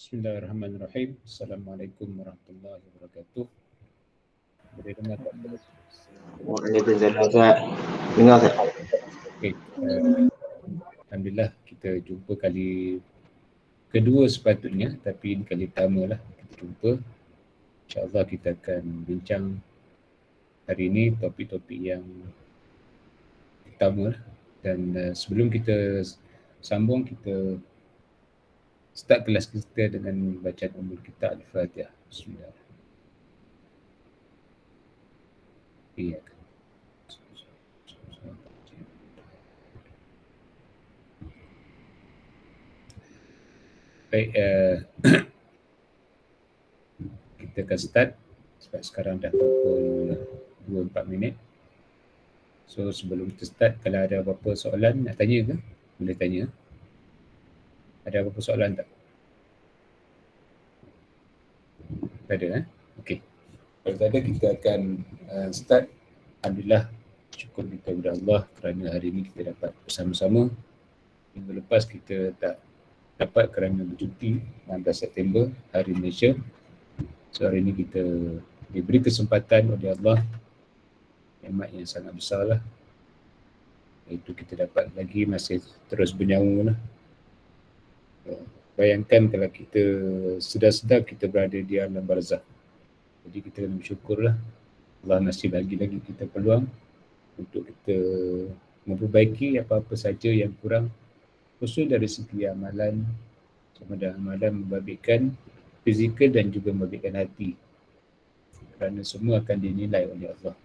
Bismillahirrahmanirrahim. Assalamualaikum warahmatullahi wabarakatuh. Boleh dengar tak? Waalaikumsalam Ustaz. Dengar Ustaz. Okey. Alhamdulillah kita jumpa kali kedua sepatutnya, tapi ini kali pertama lah kita jumpa. InsyaAllah kita akan bincang hari ini topik-topik yang utama lah. Dan sebelum kita sambung, kita start kelas kita dengan bacaan ummul kitab Al-Fatihah. Bismillah. Iya. Baik, kita akan start sebab sekarang dah pukul 2-4 minit. So sebelum kita start, kalau ada apa-apa soalan nak tanya ke? Boleh tanya. Ada apa-apa soalan tak? Tak ada, Okey. Kalau tak ada, kita akan start. Alhamdulillah, syukur kita kepada Allah kerana hari ini kita dapat bersama-sama. Minggu lepas kita tak dapat kerana bercuti 16 September, Hari Malaysia. So hari ini kita diberi kesempatan oleh Allah, nikmat yang sangat besar lah, iaitu kita dapat lagi masih terus bernyawa lah. Bayangkan kalau kita sedar-sedar kita berada di alam barzakh. Jadi kita kena bersyukur lah, Allah masih bagi lagi kita peluang untuk kita memperbaiki apa-apa saja yang kurang, khusus dari segi amalan, sama ada amalan membabitkan fizikal dan juga membabitkan hati, kerana semua akan dinilai oleh Allah.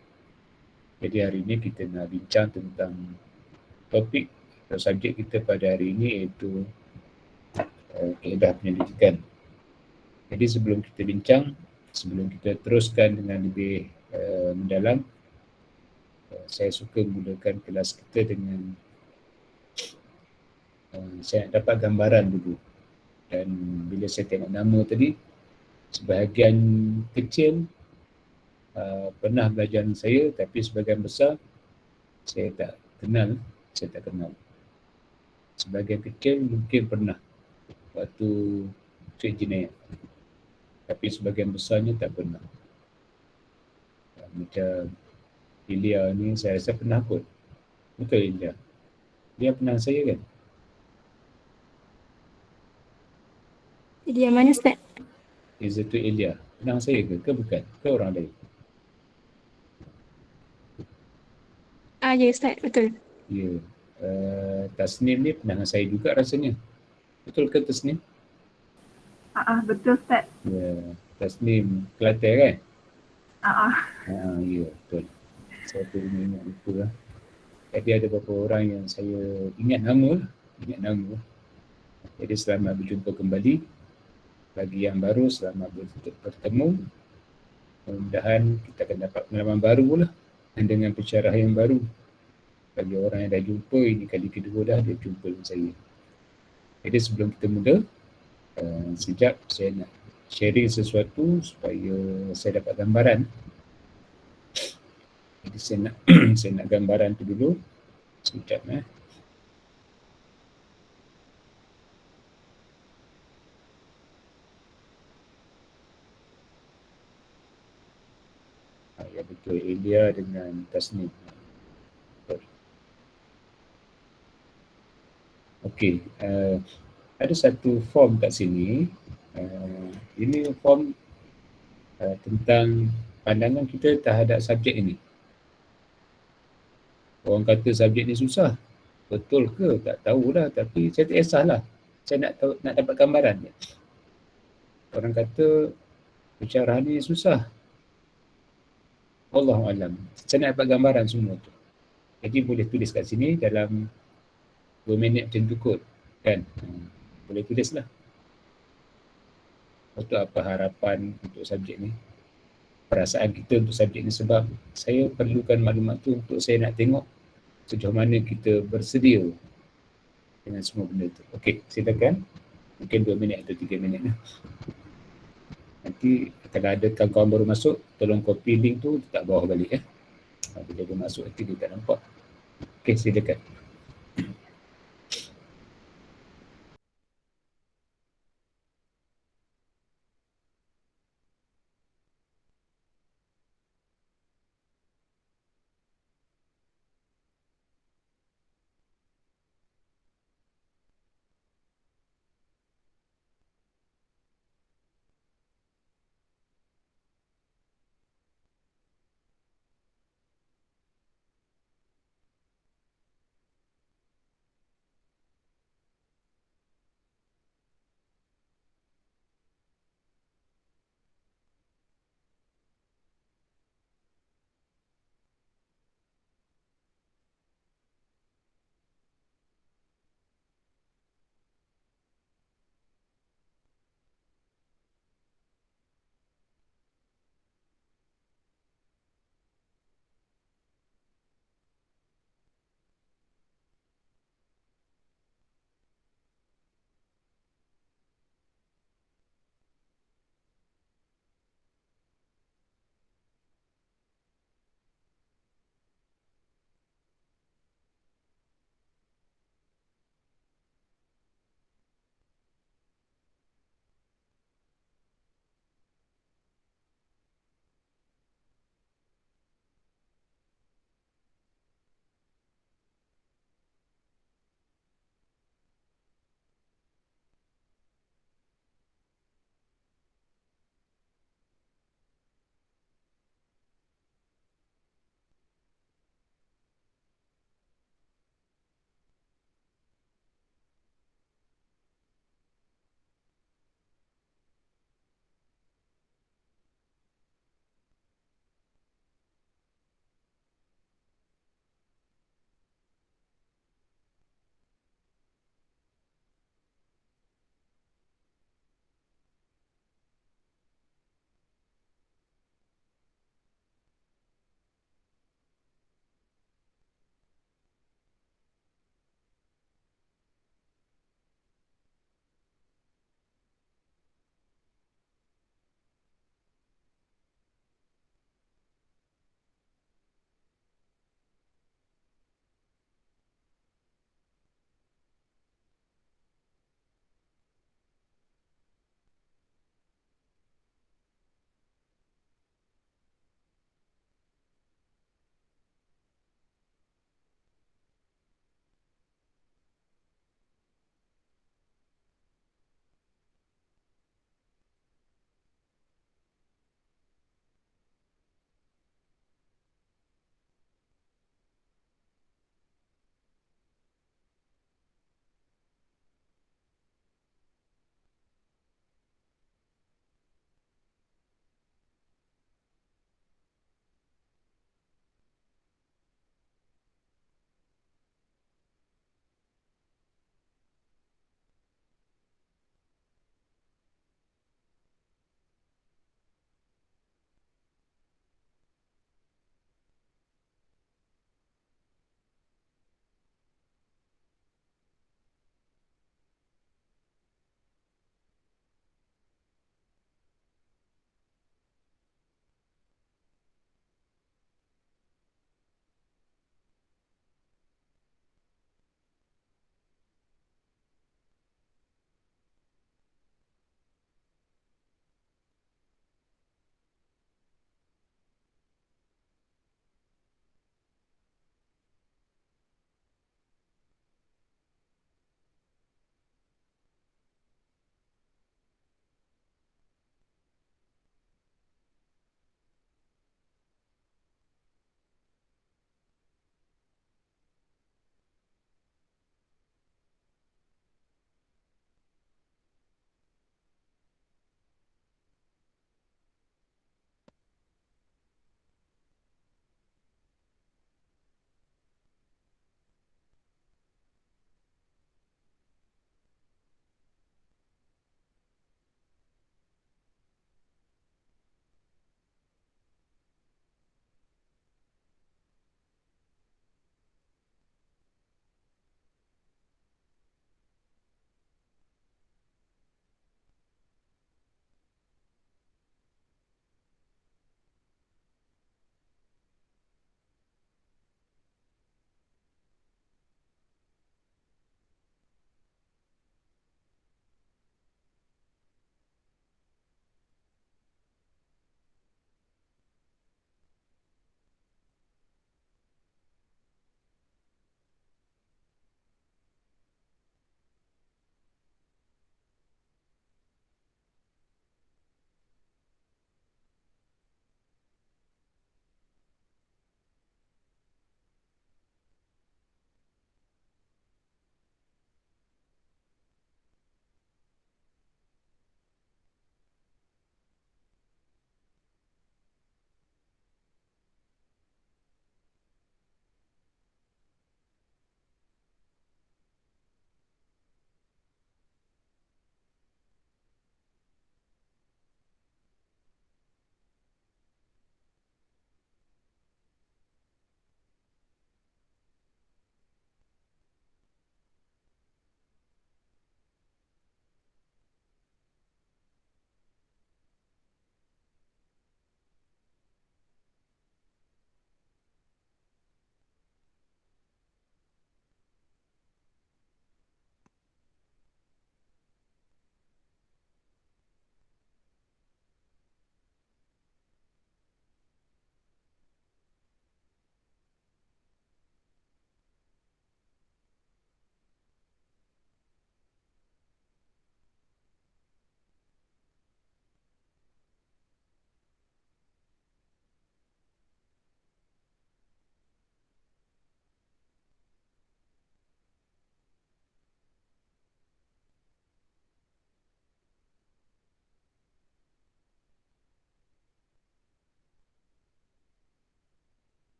Jadi hari ini kita nak bincang tentang topik atau subjek kita pada hari ini, iaitu kaedah penyelidikan. Jadi sebelum kita bincang, sebelum kita teruskan dengan lebih mendalam, saya suka mulakan kelas kita dengan saya nak dapat gambaran dulu. Dan bila saya tengok nama tadi, sebahagian kecil pernah belajar dengan saya, tapi sebahagian besar saya tak kenal. Sebahagian kecil mungkin pernah waktu Cik Jinayat, tapi sebahagian besarnya tak pernah. Macam Ilya ni saya rasa pernah kot. Betul Ilya? Dia pernah saya kan? Ilya mana Ustaz? Izzatul Ilya. Pernah saya ke bukan? Ke orang lain? Ya Ustaz, betul. Ya. Tasnim ni pernah dengan saya juga rasanya. Betul ke Tasnim? Betul Ustaz. Ya. Tasnim Kelantan kan? Ya, betul. Saya tu ingat lupa lah. Jadi ada beberapa orang yang saya ingat nama. Jadi selamat berjumpa kembali. Bagi yang baru, selamat bertemu. Mudah-mudahan kita akan dapat pengalaman baru lah, dengan pencerahan yang baru. Bagi orang yang dah jumpa, ini kali kedua dah dia jumpa dengan saya. Jadi sebelum kita mula, sekejap saya nak sharing sesuatu supaya saya dapat gambaran. Jadi saya nak gambaran tu dulu. Sekejap ya betul, Ilya dengan Tasnim. Okey, ada satu form kat sini. Ini form tentang pandangan kita terhadap subjek ini. Orang kata subjek ni susah. Betul ke? Tak tahulah, tapi saya tak kisahlah. Saya nak dapat gambaran je. Orang kata pencerahan ni susah. Wallahualam. Saya nak dapat gambaran semua tu. Jadi boleh tulis kat sini dalam 2 minit macam tu kot. Kan? Boleh tulislah. Untuk apa harapan untuk subjek ni. Perasaan kita untuk subjek ni, sebab saya perlukan maklumat tu untuk saya nak tengok sejauh mana kita bersedia dengan semua benda tu. Okey, silakan. Mungkin 2 minit atau 3 minit lah. Nanti kalau ada kawan-kawan baru masuk, tolong copy link tu letak bawah balik . Bila dia masuk nanti dia tak nampak. Okey, silakan.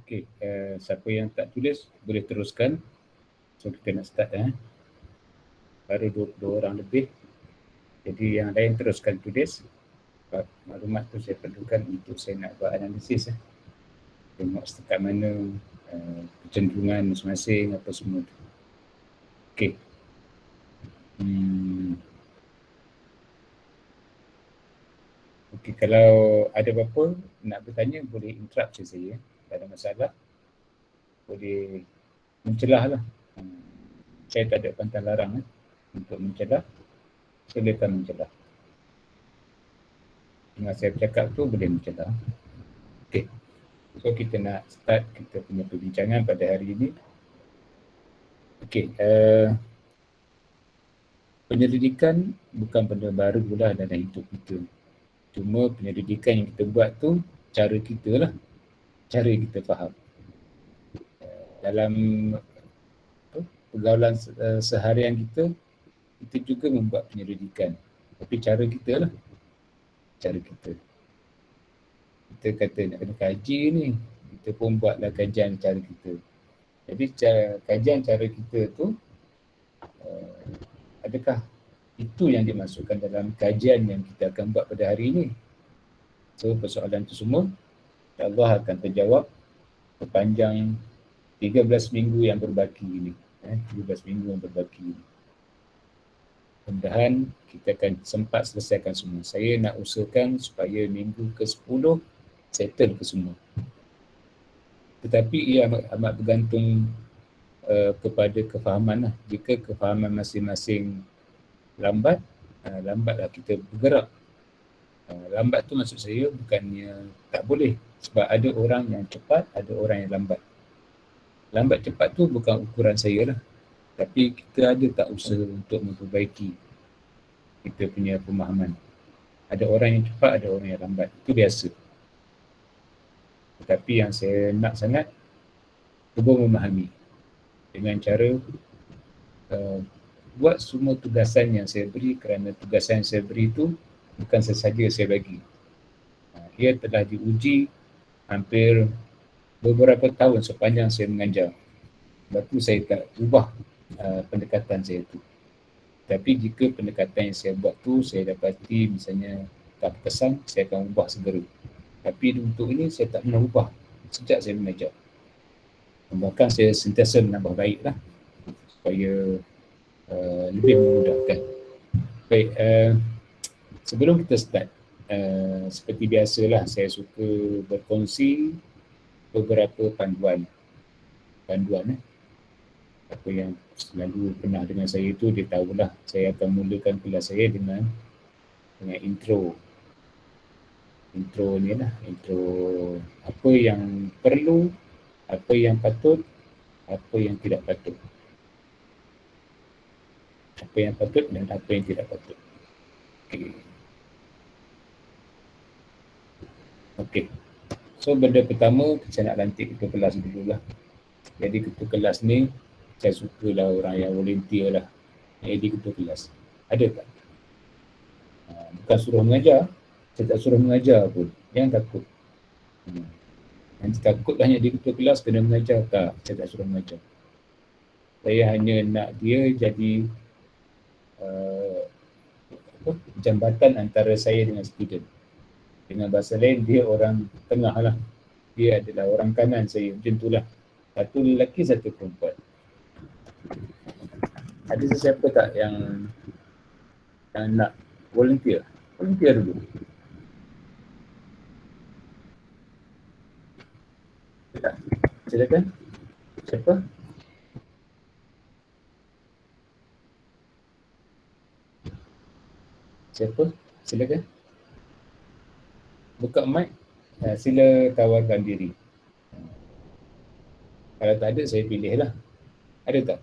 Okey, siapa yang tak tulis boleh teruskan. So kita nak start baru 22 orang lebih. Jadi yang lain teruskan tulis. Maklumat tu saya perlukan untuk saya nak buat analisis. Tengok setakat mana kecenderungan masing-masing apa semua tu. Okey. Okey, kalau ada apa-apa nak bertanya boleh interrupt saya. Tak ada masalah. Boleh mencelah lah. Saya tak ada pantang larang untuk mencelah. Silakan mencelah. Dengan saya bercakap tu boleh mencelah. Okey. So kita nak start kita punya perbincangan pada hari ini. Okey, penyelidikan bukan benda baru lah dalam hidup kita. Cuma penyelidikan yang kita buat tu cara kita lah. Cara kita faham. Dalam pergaulan seharian kita juga membuat penyelidikan. Tapi cara kita lah. Cara kita. Kita kata nak kena kaji ni. Kita pun buatlah kajian cara kita. Jadi kajian cara kita tu adakah itu yang dimasukkan dalam kajian yang kita akan buat pada hari ini? So persoalan itu semua Allah akan terjawab sepanjang 13 minggu yang berbaki ini. 13 minggu yang berbaki ini. Mudah-mudahan kita akan sempat selesaikan semua. Saya nak usahakan supaya minggu ke-10 settle ke semua. Tetapi ia amat bergantung kepada kefahaman lah. Jika kefahaman masing-masing lambat, lambatlah kita bergerak. Lambat tu maksud saya bukannya tak boleh. Sebab ada orang yang cepat, ada orang yang lambat. Lambat cepat tu bukan ukuran saya lah. Tapi kita ada tak usaha untuk memperbaiki kita punya pemahaman. Ada orang yang cepat, ada orang yang lambat. Itu biasa. Tetapi yang saya nak sangat, cuba memahami dengan cara buat semua tugasan yang saya beri, kerana tugasan yang saya beri itu bukan sesaja saya bagi. Ia telah diuji hampir beberapa tahun sepanjang saya mengajar. Sebab tu saya tak ubah pendekatan saya tu. Tapi jika pendekatan yang saya buat tu saya dapati misalnya tak berkesan, saya akan ubah segera. Tapi untuk ini saya tak pernah ubah sejak saya mengajar. Bahkan saya sentiasa menambah baiklah supaya lebih memudahkan. Baik, sebelum kita start, seperti biasalah saya suka berkongsi beberapa panduan. Apa yang selalu pernah dengan saya itu dia tahulah. Saya akan mulakan kelas saya dengan intro ni lah. Intro apa yang perlu, apa yang patut, apa yang tidak patut. Apa yang patut dan apa yang tidak patut. Okey. So benda pertama saya nak lantik ketua kelas dululah. Jadi ketua kelas ni saya sukalah orang yang volunteer lah. Jadi ketua kelas. Ada tak? Bukan suruh mengajar. Saya tak suruh mengajar pun. Jangan takut. Nanti takutlah jadi ketua kelas kena mengajar. Tak, saya tak suruh mengajar. Saya hanya nak dia jadi jambatan antara saya dengan student. Dengan bahasa lain, dia orang tengah lah. Dia adalah orang kanan saya. Macam itulah. Satu lelaki, satu perempuan. Ada sesiapa tak yang nak volunteer? Volunteer dulu. Silakan. Siapa? Siapa? Silakan. Buka mic. Sila tawarkan diri. Kalau tak ada, saya pilih lah. Ada tak?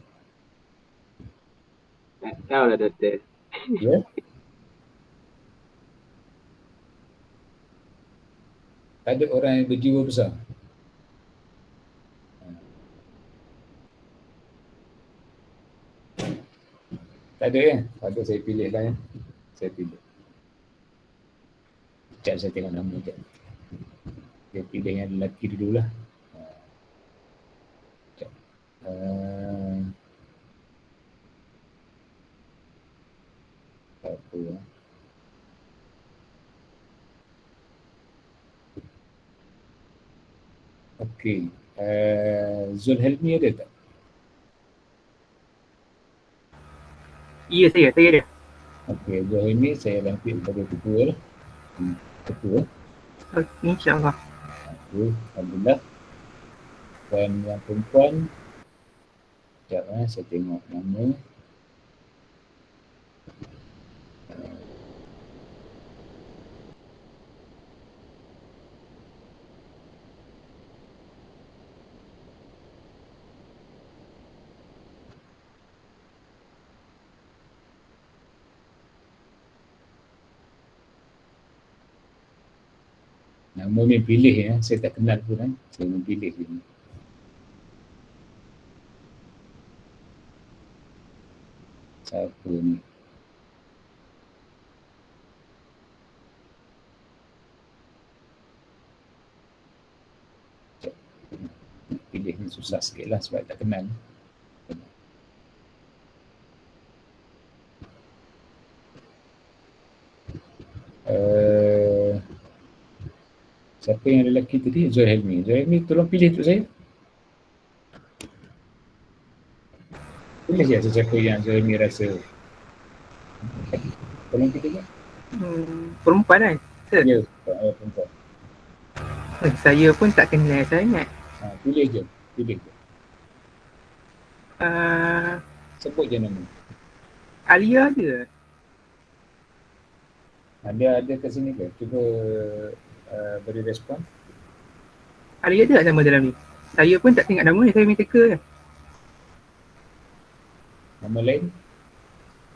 Tak tahu lah doktor. Ya? Tak ada orang yang berjiwa besar. Tak ada ya? Tak ada, saya pilih lah ya. Saya pilih. Sekejap saya tengok nama sekejap. Saya pilih yang lelaki dulu lah. Apa ya? Okey. Zulhelmi ada tak? Ya, saya ada. Okey, Zulhelmi saya lantik kepada ketua lah. Ketua. Okey, insyaAllah. Okey, alhamdulillah. Dan yang perempuan, sekejap saya tengok nama. Nama ni pilih ya, saya tak kenal pun kan. Saya pilih ni. Siapa ni? Pilih ni susah sikit lah sebab tak kenal. Siapa yang lelaki tadi? Zulhelmi. Zulhelmi tolong pilih untuk saya. Pilih je sesiapa yang Zulhelmi rasa. Tolong pilih je. Perempuan kan? Ya, perempuan. Saya pun tak kenal sangat. Pilih je. Pilih je. Sebut je nama. Alia ada? Ada kat sini ke? Cuba beri respon. Alia ada tak nama dalam ni? Saya pun tak tengok nama ni, saya main teka je. Nama lain?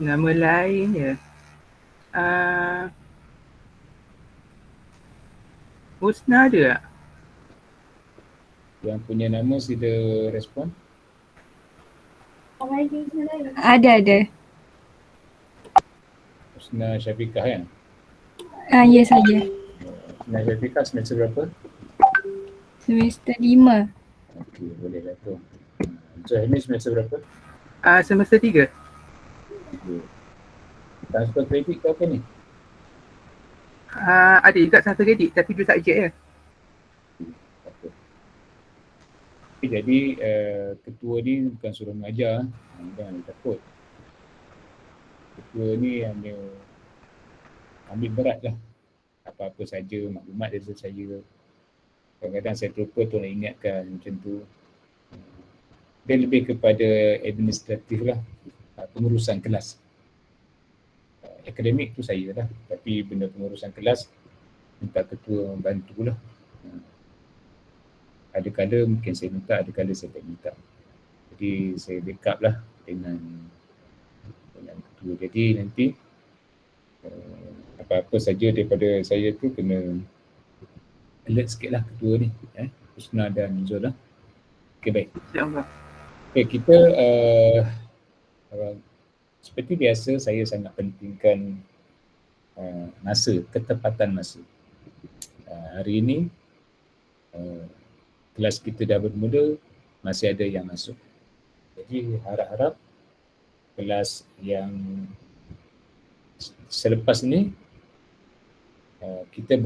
Nama lain je. Husna ada tak? Yang punya nama sila respon. Ada. Husna Syafiqah kan? Ya, saya. Husna Syafiqah semester berapa? Semester 5. Okey, boleh lah tu. Zulhelmi semester berapa? Semester 3. Okay. Transfer kredit ke apa ni? Ada juga satu kredit tapi 2 subjek je. Okay, jadi ketua ni bukan suruh mengajar, jangan takut. Ketua ni hanya ambil berat lah apa-apa saja maklumat dari saya. Kadang-kadang saya terlupa tu nak ingatkan macam tu. Dia lebih kepada administratif lah, pengurusan kelas. Akademik tu saya lah, tapi benda pengurusan kelas minta ketua membantu lah. Ada kala mungkin saya minta, ada kala saya tak minta. Jadi saya backup lah dengan ketua. Jadi nanti apa-apa saja daripada saya tu kena alert sikit lah ketua ni. Husna dan Zul lah. Okay, baik. InsyaAllah. Okay, kita seperti biasa saya sangat pentingkan masa, ketepatan masa. Hari ini kelas kita dah bermula, masih ada yang masuk. Jadi harap-harap kelas yang selepas ini kita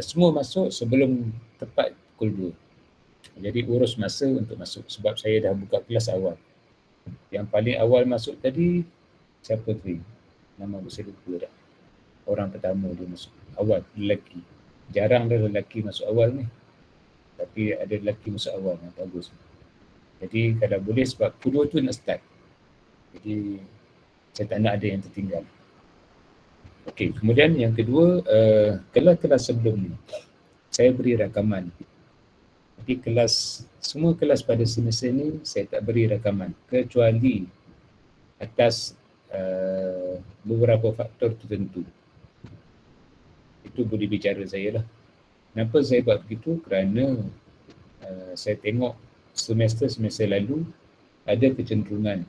semua masuk sebelum tepat pukul 2. Jadi urus masa untuk masuk sebab saya dah buka kelas awal. Yang paling awal masuk tadi siapa tu? Nama saya lupa dah. Orang pertama dia masuk awal, lelaki. Jarang dah lelaki masuk awal ni. Tapi ada lelaki masuk awal, bagus. Jadi kalau boleh sebab pukul 2 tu nak start. Jadi saya tak nak ada yang tertinggal. Okey, kemudian yang kedua, kelas sebelum ni saya beri rakaman. Jadi semua kelas pada semester ni saya tak beri rakaman kecuali atas beberapa faktor tertentu. Itu boleh bicara saya lah. Kenapa saya buat begitu? Kerana saya tengok semester lalu ada kecenderungan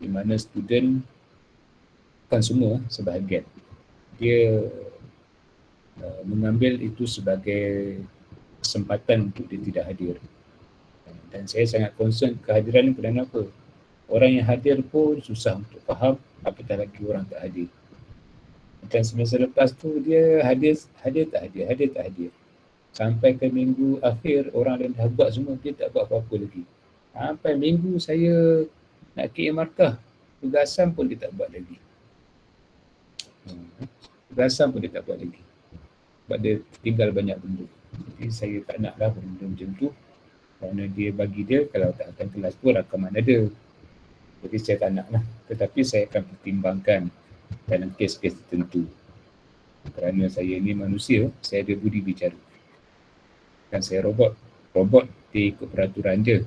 di mana student, bukan semua, sebahagian, dia mengambil itu sebagai kesempatan untuk dia tidak hadir. Dan saya sangat concern kehadiran ni kerana apa? Orang yang hadir pun susah untuk faham, apatah lagi orang tak hadir. Macam semester lepas tu dia hadir tak hadir. Sampai ke minggu akhir orang lain dah buat semua, dia tak buat apa-apa lagi. Sampai minggu saya nak KM markah, tugasan pun dia tak buat lagi. Tugasan pun dia tak buat lagi. Sebab dia tinggal banyak benda. Jadi saya tak naklah benda macam tu. Kerana dia bagi dia, kalau tak akan kelas pun rakaman ada. Jadi saya tak naklah. Tetapi saya akan pertimbangkan dalam kes-kes tertentu. Kerana saya ni manusia, saya ada budi bicara. Kan saya robot. Robot dia ikut peraturan je.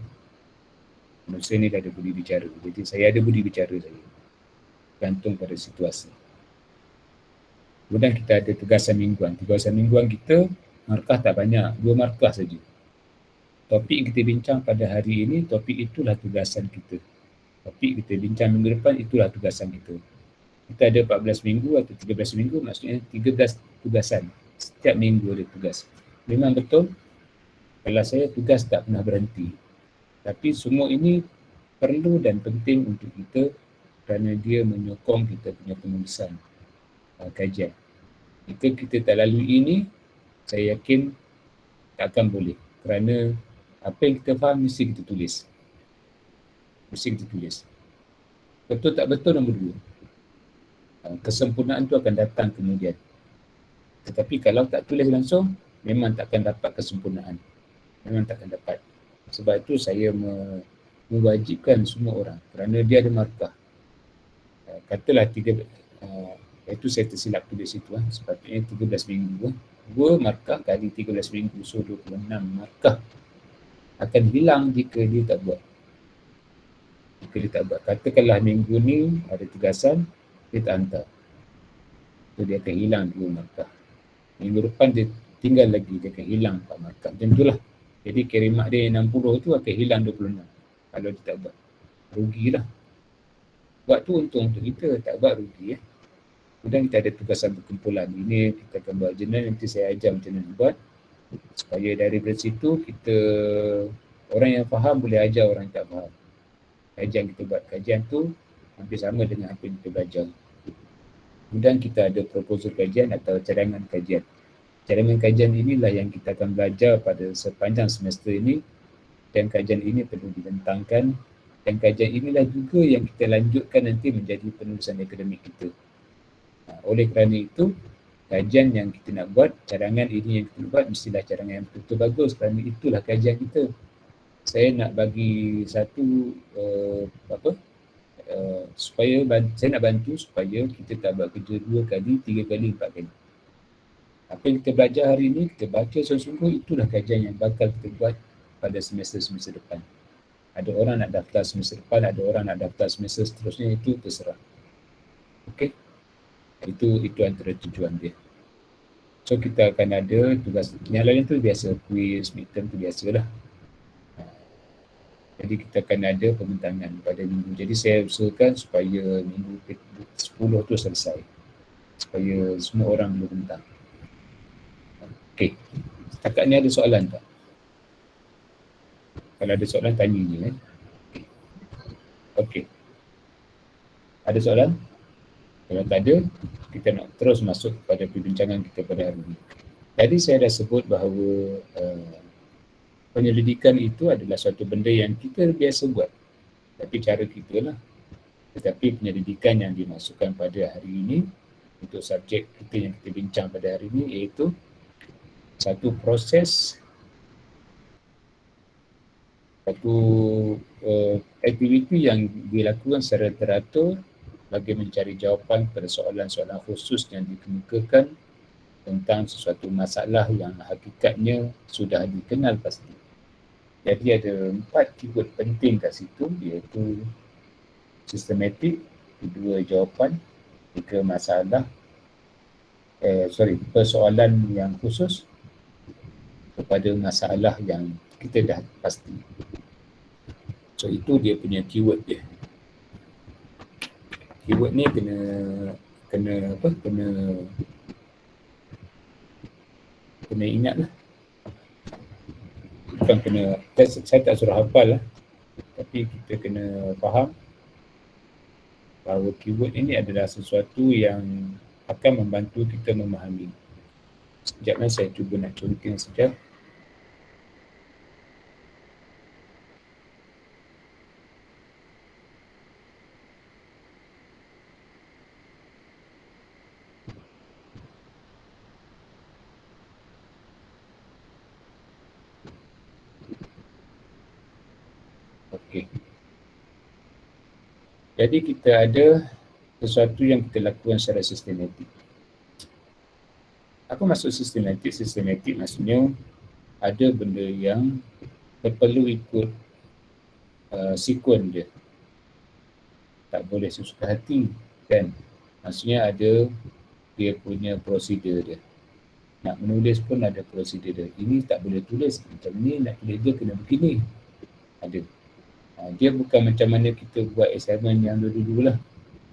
Manusia ni dah ada budi bicara. Jadi saya ada budi bicara saya. Gantung pada situasi. Kemudian kita ada tugasan mingguan. Tugasan mingguan kita, markah tak banyak. 2 markah saja. Topik yang kita bincang pada hari ini, topik itulah tugasan kita. Topik kita bincang minggu depan, itulah tugasan kita. Kita ada 14 minggu atau 13 minggu, maksudnya 13 tugasan. Setiap minggu ada tugas. Memang betul, kalau saya tugas tak pernah berhenti. Tapi semua ini perlu dan penting untuk kita kerana dia menyokong kita punya penulisan kajian. Jika kita tak lalui ini, saya yakin tak akan boleh. Kerana apa yang kita faham mesti kita tulis. Mesti kita tulis. Betul tak betul nombor 2. Kesempurnaan tu akan datang kemudian. Tetapi kalau tak tulis langsung, memang tak akan dapat kesempurnaan. Memang tak akan dapat. Sebab itu saya mewajibkan semua orang kerana dia ada markah. Katalah itu saya tersilap tulis itu. Sepatutnya 13 minggu. 2 markah kali 13 minggu. So 26 markah akan hilang jika dia tak buat. Jika dia tak buat. Katakanlah minggu ni ada tugasan, dia tak hantar. So dia akan hilang 2 markah. Minggu depan dia tinggal lagi, dia akan hilang 4 markah. Macam itulah. Jadi kirimat dia 60 tu akan hilang 26. Kalau dia tak buat. Rugilah. Buat tu untung untuk kita, tak buat rugi. Kemudian kita ada tugasan berkumpulan. Ini kita akan buat jurnal, nanti saya ajar macam mana buat. Supaya dari situ kita, orang yang faham boleh ajar orang yang tak faham. Kajian kita buat, kajian tu hampir sama dengan apa yang kita belajar. Kemudian kita ada proposal kajian atau cadangan kajian. Cadangan kajian inilah yang kita akan belajar pada sepanjang semester ini. Dan kajian ini perlu dibentangkan. Dan kajian inilah juga yang kita lanjutkan nanti menjadi penulisan akademik kita. Oleh kerana itu, kajian yang kita nak buat, cadangan ini yang kita buat, mestilah cadangan yang betul-betul bagus kerana itulah kajian kita. Saya nak bagi satu, supaya saya nak bantu supaya kita tak buat kerja 2 kali, 3 kali, 4 kali. Apa yang kita belajar hari ini, kita baca sungguh-sungguh, itulah kajian yang bakal kita buat pada semester-semester depan. Ada orang nak daftar semester depan, ada orang nak daftar semester seterusnya, itu terserah. Okey? Itu antara tujuan dia. So kita akan ada tugas, yang lain tu biasa, quiz, midterm tu biasalah. Jadi kita akan ada pembentangan pada minggu. Jadi saya usahakan supaya minggu 10 tu selesai. Supaya semua orang boleh bentang. Okey. Setakat ni ada soalan tak? Kalau ada soalan, tanya je. Okey. Ada soalan? Kalau tak ada, kita nak terus masuk pada perbincangan kita pada hari ini. Tadi saya dah sebut bahawa penyelidikan itu adalah suatu benda yang kita biasa buat. Tapi cara kita lah. Tetapi penyelidikan yang dimasukkan pada hari ini untuk subjek kita yang kita bincang pada hari ini iaitu satu proses, satu aktiviti yang dilakukan secara teratur bagi mencari jawapan kepada soalan-soalan khusus yang dikemukakan tentang sesuatu masalah yang hakikatnya sudah dikenal pasti. Jadi ada 4 keyword penting kat situ, iaitu sistematik, 2 jawapan, 3 masalah, persoalan yang khusus kepada masalah yang kita dah pasti. So itu dia punya keyword dia. Keyword ni kena ingat lah. bukan kena, saya tak suruh hafal lah, tapi kita kena faham bahawa keyword ini adalah sesuatu yang akan membantu kita memahami. Sekejap saya cuba nak contoh sekejap. Okey. Jadi kita ada sesuatu yang kita lakukan secara sistematik. Apa maksud sistematik? Sistematik maksudnya ada benda yang perlu ikut sekuen dia. Tak boleh sesuka hati, kan? Maksudnya ada dia punya prosedur dia. Nak menulis pun ada prosedur dia. Ini tak boleh tulis macam ni, nak tulis dia kena begini. Ada. Dia bukan macam mana kita buat assignment yang dulu-dulu lah.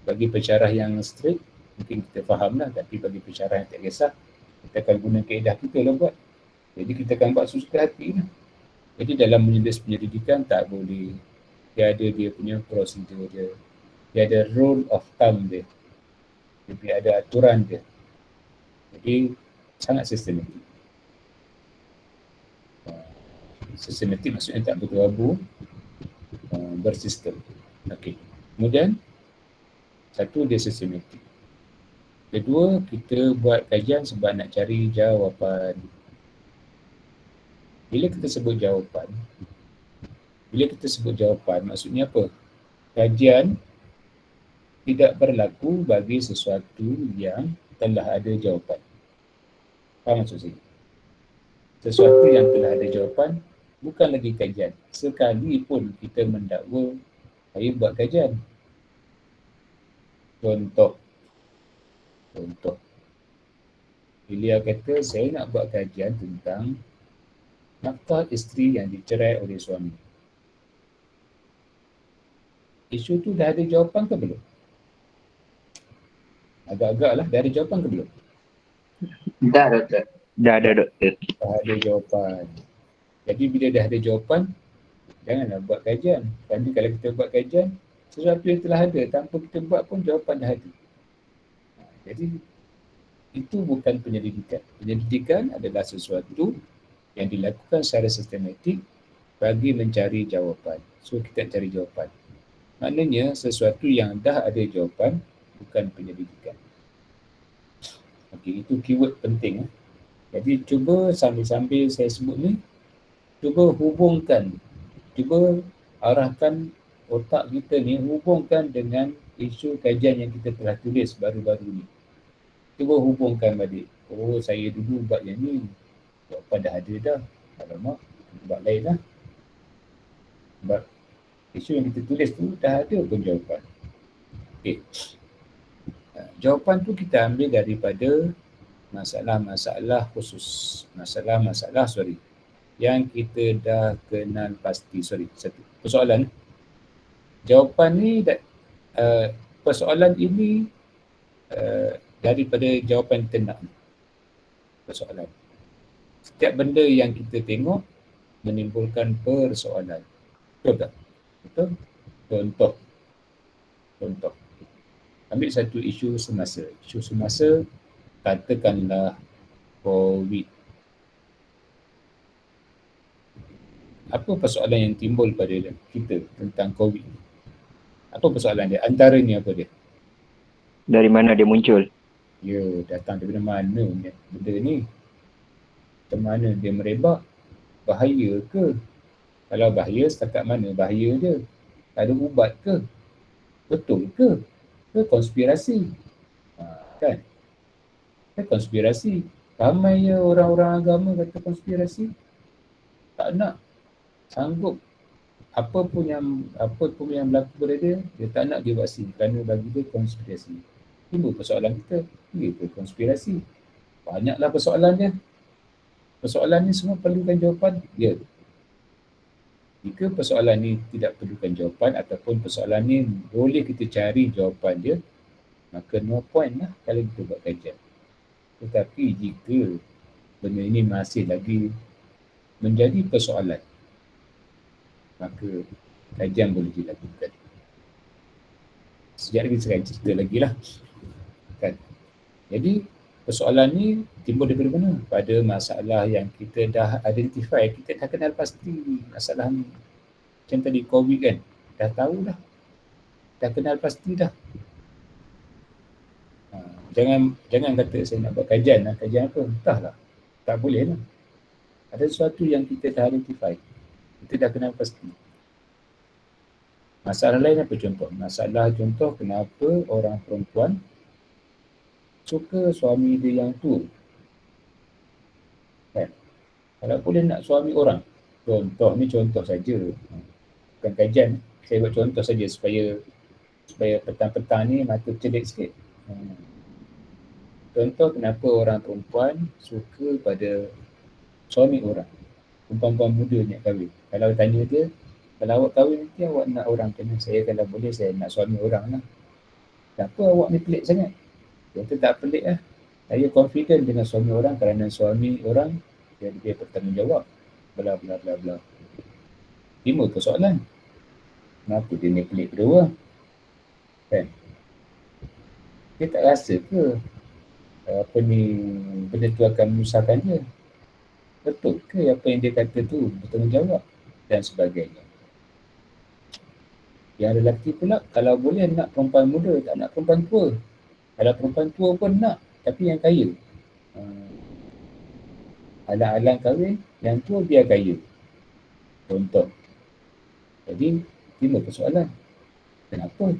Bagi pensyarah yang straight, mungkin kita faham lah. Tapi bagi pensyarah yang tak kisah, kita akan guna kaedah kita lah buat. Jadi kita akan buat sesuka hati lah. Jadi dalam menulis penyelidikan tak boleh. Dia ada dia punya prosedur dia. Dia ada rule of thumb dia. Dia ada aturan dia. Jadi sangat sistematik. Sistematik maksudnya tak berlaku, bersistem. Okey. Kemudian satu, dia sistematik. Kedua, kita buat kajian sebab nak cari jawapan. Bila kita sebut jawapan, maksudnya apa? Kajian tidak berlaku bagi sesuatu yang telah ada jawapan. Faham maksud saya? Sesuatu yang telah ada jawapan bukan lagi kajian. Sekalipun kita mendakwa saya buat kajian. Contoh. Beliau kata saya nak buat kajian tentang nafkah isteri yang dicerai oleh suami. Isu tu dah ada jawapan ke belum? Agak-agak lah, dah ada jawapan ke belum? Dah, Doktor. Dah ada, Doktor. Dah ada jawapan. Jadi bila dah ada jawapan, janganlah buat kajian. Nanti kalau kita buat kajian, sesuatu yang telah ada, tanpa kita buat pun jawapan dah ada. Jadi itu bukan penyelidikan. Penyelidikan adalah sesuatu yang dilakukan secara sistematik bagi mencari jawapan. So kita cari jawapan. Maknanya sesuatu yang dah ada jawapan bukan penyelidikan. Okey, itu keyword penting. Jadi cuba sambil-sambil saya sebut ni, cuba hubungkan, cuba arahkan otak kita ni, hubungkan dengan isu kajian yang kita telah tulis baru-baru ni. Cuba hubungkan balik. Oh, saya dulu buat yang ni, jawapan dah ada dah. Alamak, buat lain lah. Sebab isu yang kita tulis tu dah ada pun jawapan. Okey. Jawapan tu kita ambil daripada masalah-masalah khusus. Masalah-masalah, yang kita dah kenal pasti. Satu. Persoalan. Jawapan ni, persoalan ini daripada jawapan kita nak. Persoalan. Setiap benda yang kita tengok menimbulkan persoalan. Betul tak? Betul? Contoh. Ambil satu isu semasa. Isu semasa, katakanlah COVID. Apa persoalan yang timbul pada kita tentang COVID? Apa persoalan dia? Antaranya apa dia? Dari mana dia muncul? Ya, datang daripada mana benda ni? Macam mana dia merebak? Bahaya ke? Kalau bahaya, setakat mana bahaya dia? Ada ubat ke? Betul ke? Ke konspirasi? Kan? Ke konspirasi? Ramai ya orang-orang agama kata konspirasi. Tak nak. Sanggup. Apa pun yang berlaku pada dia tak nak dia vaksin kerana bagi dia konspirasi. Timbul persoalan kita, dia konspirasi. Banyaklah persoalan dia. Persoalan ni semua perlukan jawapan? Ya. Jika persoalan ni tidak perlukan jawapan ataupun persoalan ni boleh kita cari jawapan dia, maka no point lah kalau kita buat kajian. Tetapi jika benda ini masih lagi menjadi persoalan, maka kajian boleh dilakukan. Sekejap lagi saya cerita lagi lah. Kan? Jadi persoalan ni timbul daripada mana? Pada masalah yang kita dah identify, kita dah kenal pasti masalah ni. Macam tadi COVID kan, dah tahu dah. Dah kenal pasti dah. Jangan kata saya nak buat kajian lah. Kajian apa? Entahlah. Tak boleh lah. Ada sesuatu yang kita dah identify. Kita dah kenal pasti. Masalah lain apa contoh? Masalah contoh kenapa orang perempuan suka suami dia yang tua. Kan? Kalau boleh nak suami orang. Contoh ni contoh saja. Bukan kajian. Saya buat contoh saja supaya petang-petang ni mata celik sikit. Contoh kenapa orang perempuan suka pada suami orang. Perempuan muda nak kahwin. Kalau tanya dia, kalau awak kahwin nanti awak nak orang kena. Saya kalau boleh saya nak suami orang lah. Kenapa awak ni pelik sangat? Kita tak pelik lah. Saya confident dengan suami orang kerana suami orang dia bertanggungjawab. Bla bla bla bla. Timbul persoalan. Kenapa dia ni pelik berdua? Kan? Dia tak rasa ke benda tu akan menyusahkan dia? Betul ke apa yang dia kata tu bertanggungjawab dan sebagainya? Yang lelaki pula kalau boleh nak perempuan muda, tak nak perempuan tua. Kalau perempuan tua pun nak, tapi yang kaya. Alang-alang kahwin, yang tua biar kaya. Contoh. Jadi, timbul persoalan. Kenapa?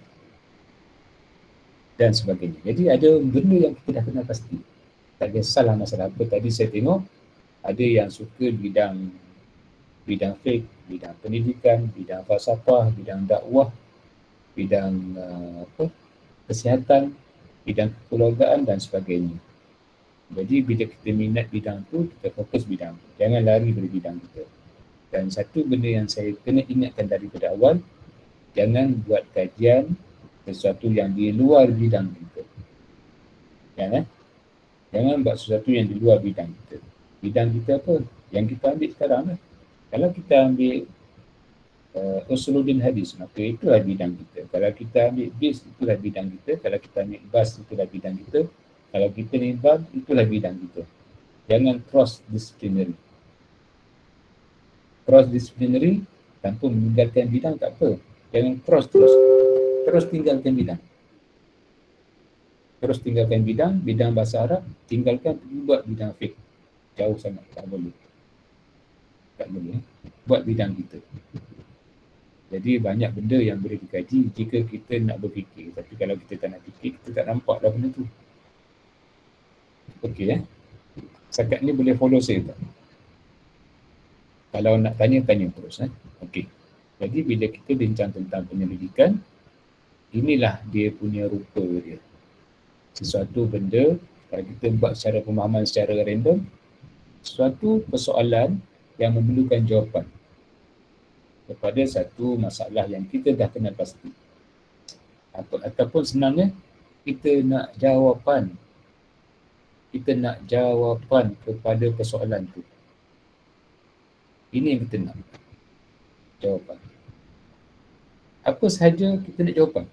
Dan sebagainya. Jadi ada benda yang kita dah kenal pasti. Tak kisahlah masalah apa. Tadi saya tengok ada yang suka bidang fiqh, bidang pendidikan, bidang falsafah, bidang dakwah, bidang kesihatan, bidang kekeluargaan dan sebagainya. Jadi bila kita minat bidang tu, kita fokus bidang tu. Jangan lari dari bidang kita. Dan satu benda yang saya kena ingatkan daripada awal, jangan buat kajian sesuatu yang di luar bidang kita. Jangan buat sesuatu yang di luar bidang kita. Bidang kita apa? Yang kita ambil sekarang lah. Kalau kita ambil Usuluddin Hadis, maka itulah bidang kita. Kalau kita ambil BIS, itulah bidang kita. Kalau kita ambil BAS, itulah bidang kita. Kalau kita nibab, itulah bidang kita. Jangan cross-disciplinary. Cross-disciplinary tanpa meninggalkan bidang tak apa. Jangan terus tinggalkan bidang. Terus tinggalkan bidang bahasa Arab, tinggalkan buat bidang fiqh. Jauh sangat, tak boleh. Tak boleh. Buat bidang kita. Jadi banyak benda yang boleh dikaji jika kita nak berfikir. Tapi kalau kita tak nak fikir, kita tak nampak dah benda tu. Okey Setakat ni boleh follow saya tak? Kalau nak tanya terus. Okey. Jadi bila kita bincang tentang penyelidikan, inilah dia punya rupa dia. Sesuatu benda, kalau kita buat secara pemahaman secara random, suatu persoalan yang memerlukan jawapan kepada satu masalah yang kita dah kenal pasti. Ataupun senangnya, kita nak jawapan. Kita nak jawapan kepada persoalan tu. Ini yang kita nak. Jawapan. Apa sahaja kita nak jawapan.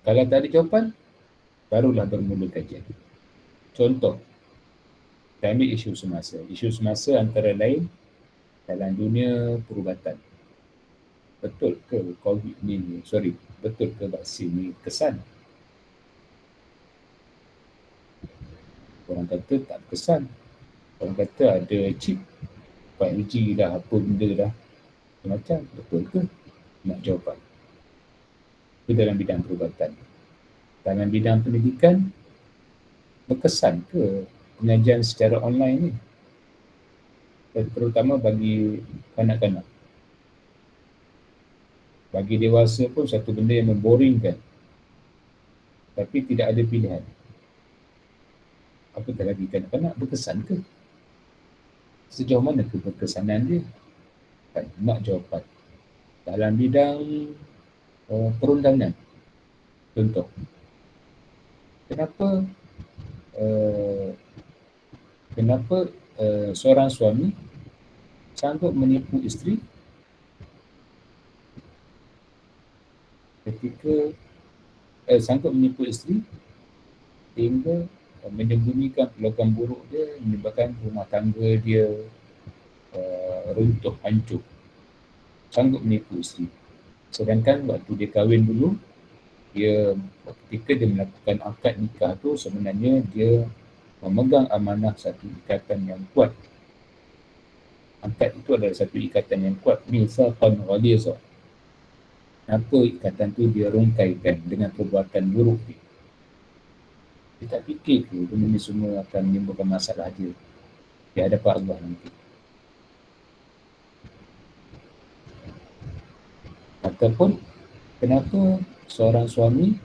Kalau tak ada jawapan, barulah bermula kajian. Contoh, kita ambil isu semasa. Isu semasa antara lain dalam dunia perubatan. Betul ke COVID ni, betul ke vaksin ni kesan? Orang kata tak berkesan. Orang kata ada chip 5G dah, apa benda dah. Macam betul ke? Nak jawapan. Itu dalam bidang perubatan. Dalam bidang pendidikan, berkesan ke pengajian secara online ni? Terutama bagi kanak-kanak. Bagi dewasa pun satu benda yang memboringkan. Tapi tidak ada pilihan. Apatah lagi kanak-kanak, berkesan ke? Sejauh mana ke berkesanan dia? Nak jawapan. Dalam bidang perundangan. Contoh. Kenapa seorang suami sanggup menipu isteri mereka sanggup menipu isteri sehingga menyembunyikan perlakuan buruk dia, menyebabkan rumah tangga dia runtuh, hancur. Sanggup menipu isteri. Sedangkan waktu dia kahwin dulu, dia ketika dia melakukan akad nikah tu sebenarnya dia memegang amanah satu ikatan yang kuat. Akad itu adalah satu ikatan yang kuat. Mitsaqan ghalidha. Apa ikatan tu dia rungkaikan dengan perbuatan buruk dia. Dia tak fikir ke benda ni semua akan menimbulkan masalah dia di hadapan Allah nanti. Ataupun kenapa seorang suami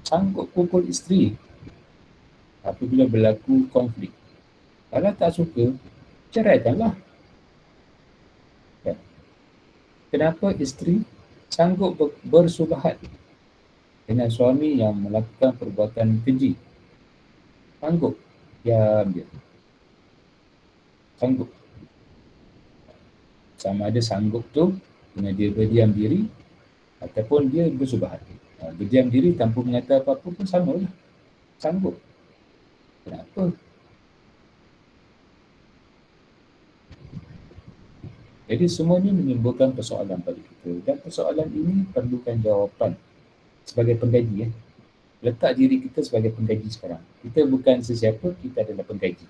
sanggup pukul isteri apabila berlaku konflik. Kalau tak suka, ceraikanlah. Kenapa isteri sanggup bersubahat dengan suami yang melakukan perbuatan keji? Sanggup. Diam dia. Sanggup. Sama ada sanggup tu dengan dia berdiam diri ataupun dia bersubahat. Berdiam diri tanpa mengata apa-apa pun sama lah. Sanggup. Kenapa? Jadi semua ini menimbulkan persoalan pada kita. Dan persoalan ini perlukan jawapan sebagai pengkaji. Letak diri kita sebagai pengkaji sekarang. Kita bukan sesiapa, kita adalah pengkaji.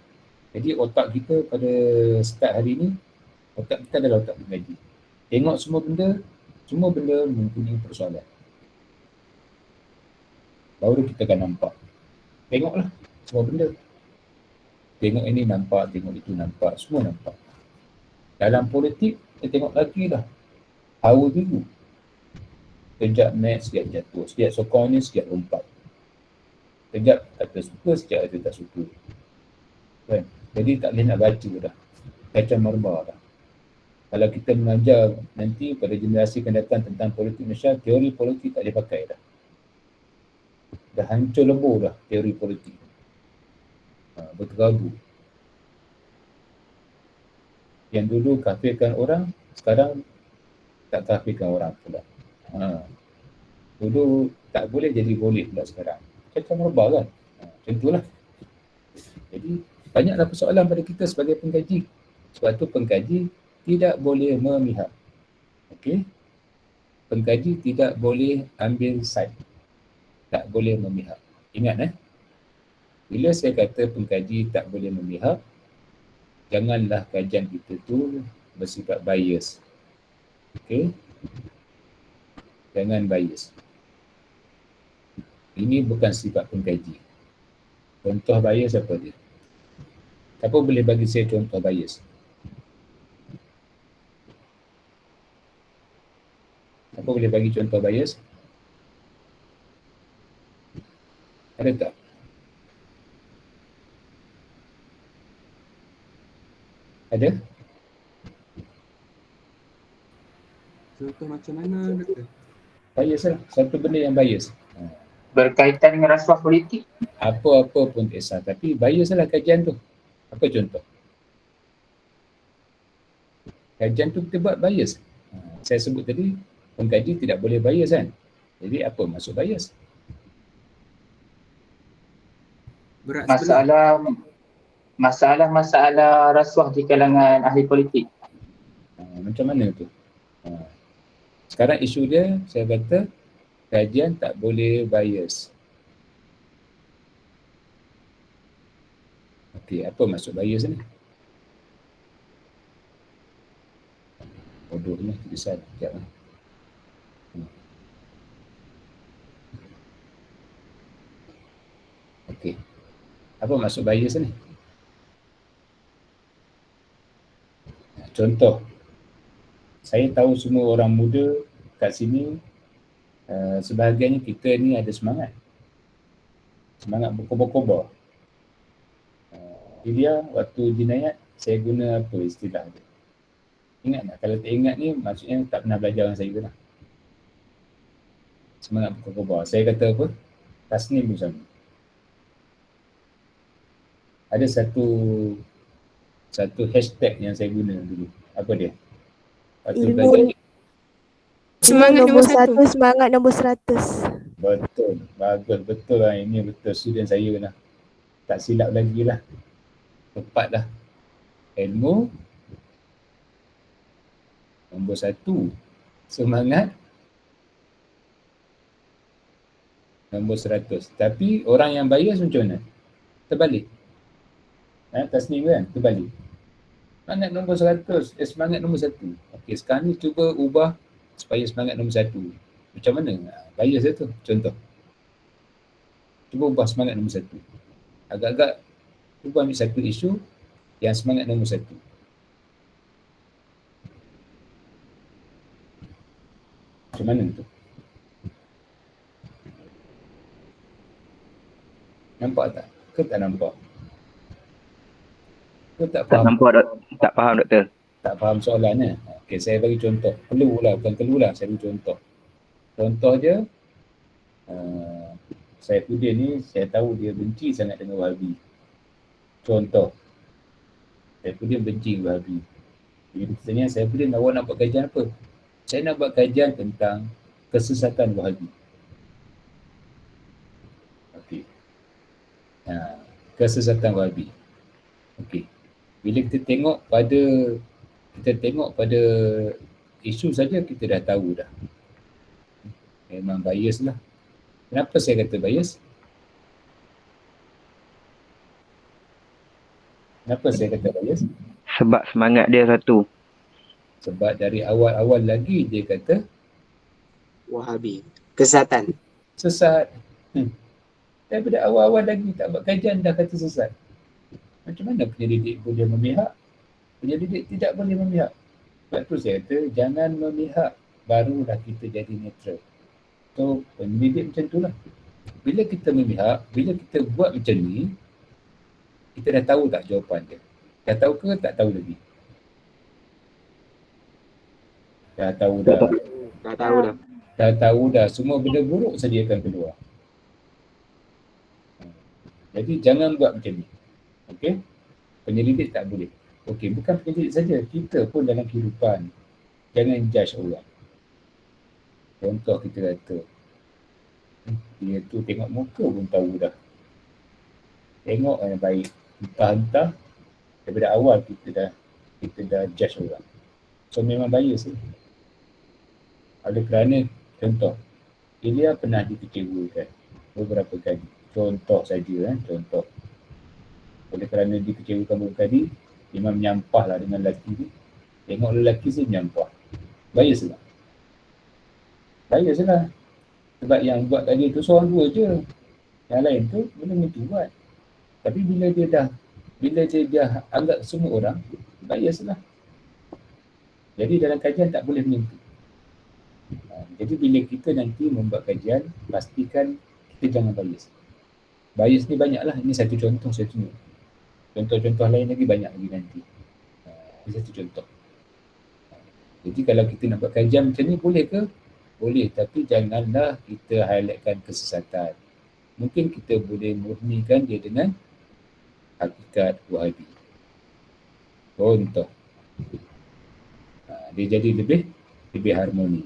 Jadi otak kita pada start hari ini, otak kita adalah otak pengkaji. Tengok semua benda mempunyai persoalan. Baru kita akan nampak. Tengoklah semua benda. Tengok ini nampak, tengok itu nampak, semua nampak. Dalam politik, kita tengok lagi dah. Hawa biru. Sekejap naik, sekejap jatuh. Sekejap sokong ni, sekejap lompat. Sekejap kata suka, sekejap kata tak suka. Kan? Jadi tak boleh nak baca dah. Kacau marbar dah. Kalau kita mengajar nanti pada generasi akan datang tentang politik Malaysia, teori politik tak boleh pakai dah. Dah hancur lebur dah teori politik. Berterabur. Yang dulu kafirkan orang, sekarang tak kafirkan orang pula. Dulu tak boleh jadi boleh pula sekarang. Macam merubah kan? Macam itulah. Jadi banyaklah persoalan pada kita sebagai pengkaji. Sebab tu pengkaji tidak boleh memihak. Okey? Pengkaji tidak boleh ambil side. Tak boleh memihak. Ingat bila saya kata pengkaji tak boleh memihak, janganlah kajian kita tu bersifat bias. Okey? Jangan bias. Ini bukan sifat pengkaji. Contoh bias apa dia? Siapa boleh bagi saya contoh bias? Siapa boleh bagi contoh bias? Ada tak? Ada? Contoh macam mana, Doktor? Bias lah. Satu benda yang bias. Berkaitan dengan rasuah politik. Apa-apa pun kisah. Tapi bias lah kajian tu. Apa contoh? Kajian tu kita buat bias. Saya sebut tadi, pengkaji tidak boleh bias kan? Jadi apa maksud bias? Berat sebelah. Masalah rasuah di kalangan ahli politik. Macam mana tu? Sekarang isu dia, saya kata kajian tak boleh bias. Okey, apa maksud bias ni? Bodohnya besar. Sekejap lah. Okey. Apa maksud bias ni? Contoh, saya tahu semua orang muda kat sini, sebahagiannya kita ni ada semangat. Semangat berkobar-kobar. Dia waktu jinayat, saya guna apa istilah dia? Ingat tak? Kalau tak ingat ni, maksudnya tak pernah belajar dengan saya ke tak? Semangat berkobar-kobar. Saya kata apa? Tasnim bersama. Ada satu hashtag yang saya guna dulu. Apa dia? Waktu belajar, Semangat nombor satu. Semangat nombor 100. Betul. Bagus. Betul lah. Ini betul student saya lah. Tak silap lagi lah. Tepat lah. Ilmu nombor 1. Semangat nombor 100. Tapi orang yang bias macam mana? Terbalik. Tasnim kan? Terbalik. Semangat nombor 100. Semangat nombor 1. Okey, sekarang ni cuba ubah supaya semangat nombor 1. Macam mana? Bias dia tu. Contoh. Cuba ubah semangat nombor 1. Agak-agak cuba ambil satu isu yang semangat nombor 1. Macam mana tu? Nampak tak? Ke tak nampak? Ke tak Tak faham? nampak, tak faham doktor. Tak faham soalan. Okey, saya bagi contoh. Bukan keluarlah, saya bagi contoh. Contoh je, Saifuddin ni saya tahu dia benci sangat dengan Wahabi. Contoh, Saifuddin benci Wahabi. Jadi bertanya, Saifuddin, awak nak buat kajian apa? Saya nak buat kajian tentang kesesatan Wahabi. Okey. Kesesatan Wahabi. Okey. Bila kita tengok pada isu saja, kita dah tahu dah. Memang bias lah. Kenapa saya kata bias? Kenapa saya kata bias? Sebab semangat dia satu. Sebab dari awal-awal lagi dia kata Wahabi. Kesesatan. Sesat. Daripada awal-awal lagi tak buat kajian dah kata sesat. Macam mana penyelidik boleh memihak? Penyelidik tidak boleh memihak. Sebab tu saya kata jangan memihak, barulah kita jadi neutral. So penyelidik macam itulah. Bila kita memihak, bila kita buat macam ni, kita dah tahu tak jawapan dia? Dah tahu ke tak tahu lagi? Dah tahu dah. Dah tahu dah. Dah tahu dah. Semua benda buruk saja akan keluar. Jadi jangan buat macam ni. Okey? Penyelidik tak boleh. Okey, bukan penyelidik saja. Kita pun dalam kehidupan jangan judge orang. Contoh kita kata, dia tu tengok muka pun tahu dah. Tengok yang baik. Entah-entah daripada awal kita dah judge orang. So memang bias ni. Oleh kerana, contoh, Ilya pernah dikecewakan beberapa kali. Contoh saja, contoh. Oleh kerana dikecewakan beberapa kali, dia memang menyampah lah dengan lelaki ni. Tengok lelaki tu menyampah. Bias lah. Bias lah. Sebab yang buat tadi tu seorang dua je. Yang lain tu benda tu buat. Tapi bila dia dah anggap semua orang, bias lah. Jadi dalam kajian tak boleh macam tu. Jadi bila kita nanti membuat kajian, pastikan kita jangan bias. Bias ni banyak lah. Ini satu contoh saya tunjuk. Contoh-contoh lain lagi banyak lagi nanti. Ini satu contoh. Jadi kalau kita nak buat kajian macam ni, boleh ke? Boleh, tapi janganlah kita highlightkan kesesatan. Mungkin kita boleh murnikan dia dengan hakikat Wahabi. Contoh. Dia jadi lebih harmoni.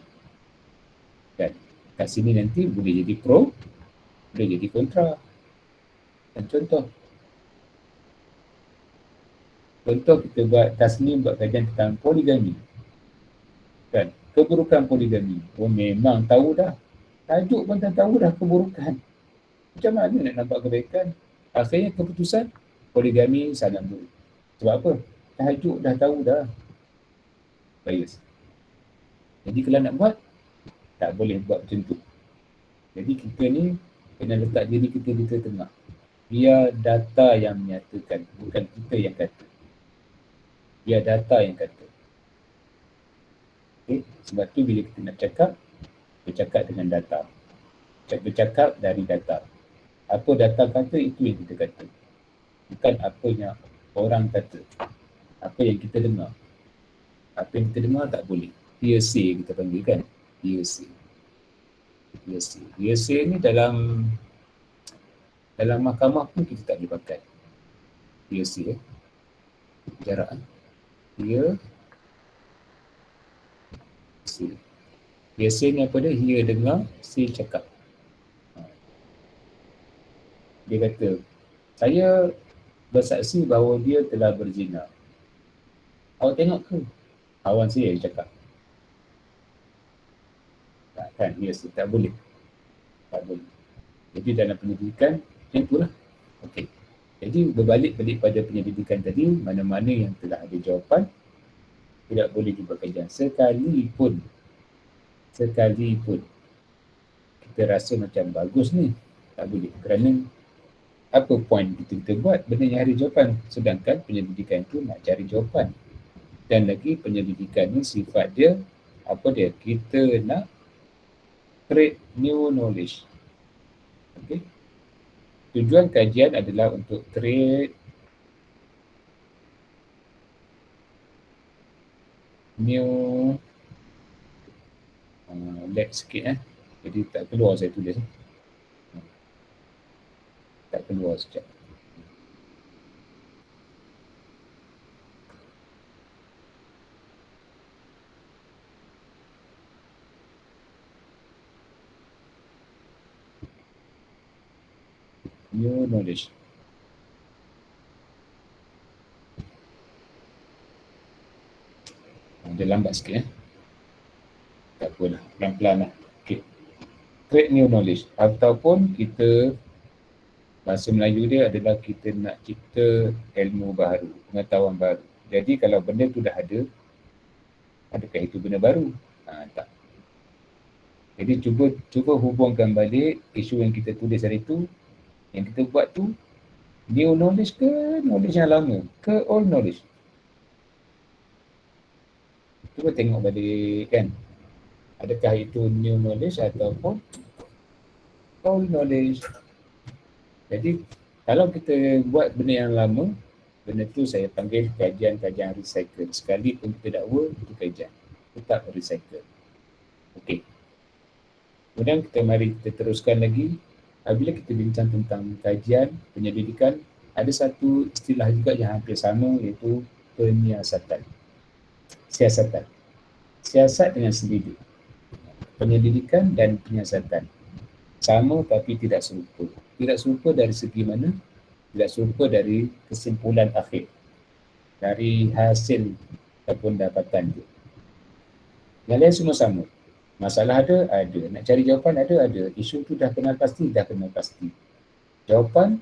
Kan? Kat sini nanti boleh jadi pro, boleh jadi kontra. Dan contoh kita buat tasnim, buat kajian tentang poligami. Kan? Keburukan poligami. Oh memang tahu dah. Tajuk pun dah tahu dah keburukan. Macam mana nak nampak kebaikan? Akhirnya keputusan poligami sangat buruk. Sebab apa? Tajuk dah tahu dah. Bias. Jadi kalau nak buat, tak boleh buat macam tu. Jadi kita ni kena letak diri kita di tengah. Biar data yang menyatakan, bukan kita yang kata. Biar data yang kata. Okay? Sebab tu bila kita nak cakap, bercakap dengan data. Bercakap dari data. Apa data kata, itu yang kita kata. Bukan apa yang orang kata. Apa yang kita dengar. Apa yang kita dengar tak boleh. Hearsay kita panggil kan. Hearsay ni dalam mahkamah pun kita tak boleh pakai. Hearsay jarak. Hearsay. Biasanya apa dia? Ia dengar, si cakap. Dia kata, saya bersaksi bahawa dia telah berzina. Awak tengok ke? Kawan saya yang cakap. Tak kan? Yes, tak boleh. Tak boleh. Jadi dalam penyelidikan, yang itulah. Okey. Jadi berbalik pada penyelidikan tadi, mana-mana yang telah ada jawapan, tidak boleh dibuat kajian. Sekalipun kita rasa macam bagus ni, tak boleh. Kerana apa point kita buat benda yang ada jawapan, sedangkan penyelidikan itu nak cari jawapan. Dan lagi penyelidikan ni sifat dia, apa dia? Kita nak create new knowledge. Okay. Tujuan kajian adalah untuk create new lag sikit jadi tak keluar saya tulis. Tak keluar sekejap. New knowledge. Dia lambat sikit tak apalah, pelan-pelan lah. Okay. Create new knowledge ataupun kita, bahasa Melayu dia adalah kita nak cipta ilmu baru, pengetahuan baru. Jadi kalau benda tu dah ada, adakah itu benda baru? Tak. Jadi cuba hubungkan balik isu yang kita tulis hari tu, yang kita buat tu, new knowledge ke knowledge yang lama ke old knowledge? Cuba tengok balik kan, adakah itu new knowledge ataupun old knowledge. Jadi kalau kita buat benda yang lama, benda tu saya panggil kajian recycle. Sekalipun kita dakwa, itu kajian, tetap recycle. Okey. Kemudian kita teruskan lagi. Bila kita bincang tentang kajian, penyelidikan, ada satu istilah juga yang hampir sama, iaitu penyiasatan. Siasatan. Siasat dengan selidik. Penyelidikan dan penyiasatan. Sama tapi tidak serupa. Tidak serupa dari segi mana? Tidak serupa dari kesimpulan akhir. Dari hasil ataupun dapatan dia. Yang lain semua sama. Masalah ada. Nak cari jawapan ada. Isu tu dah kenal pasti. Jawapan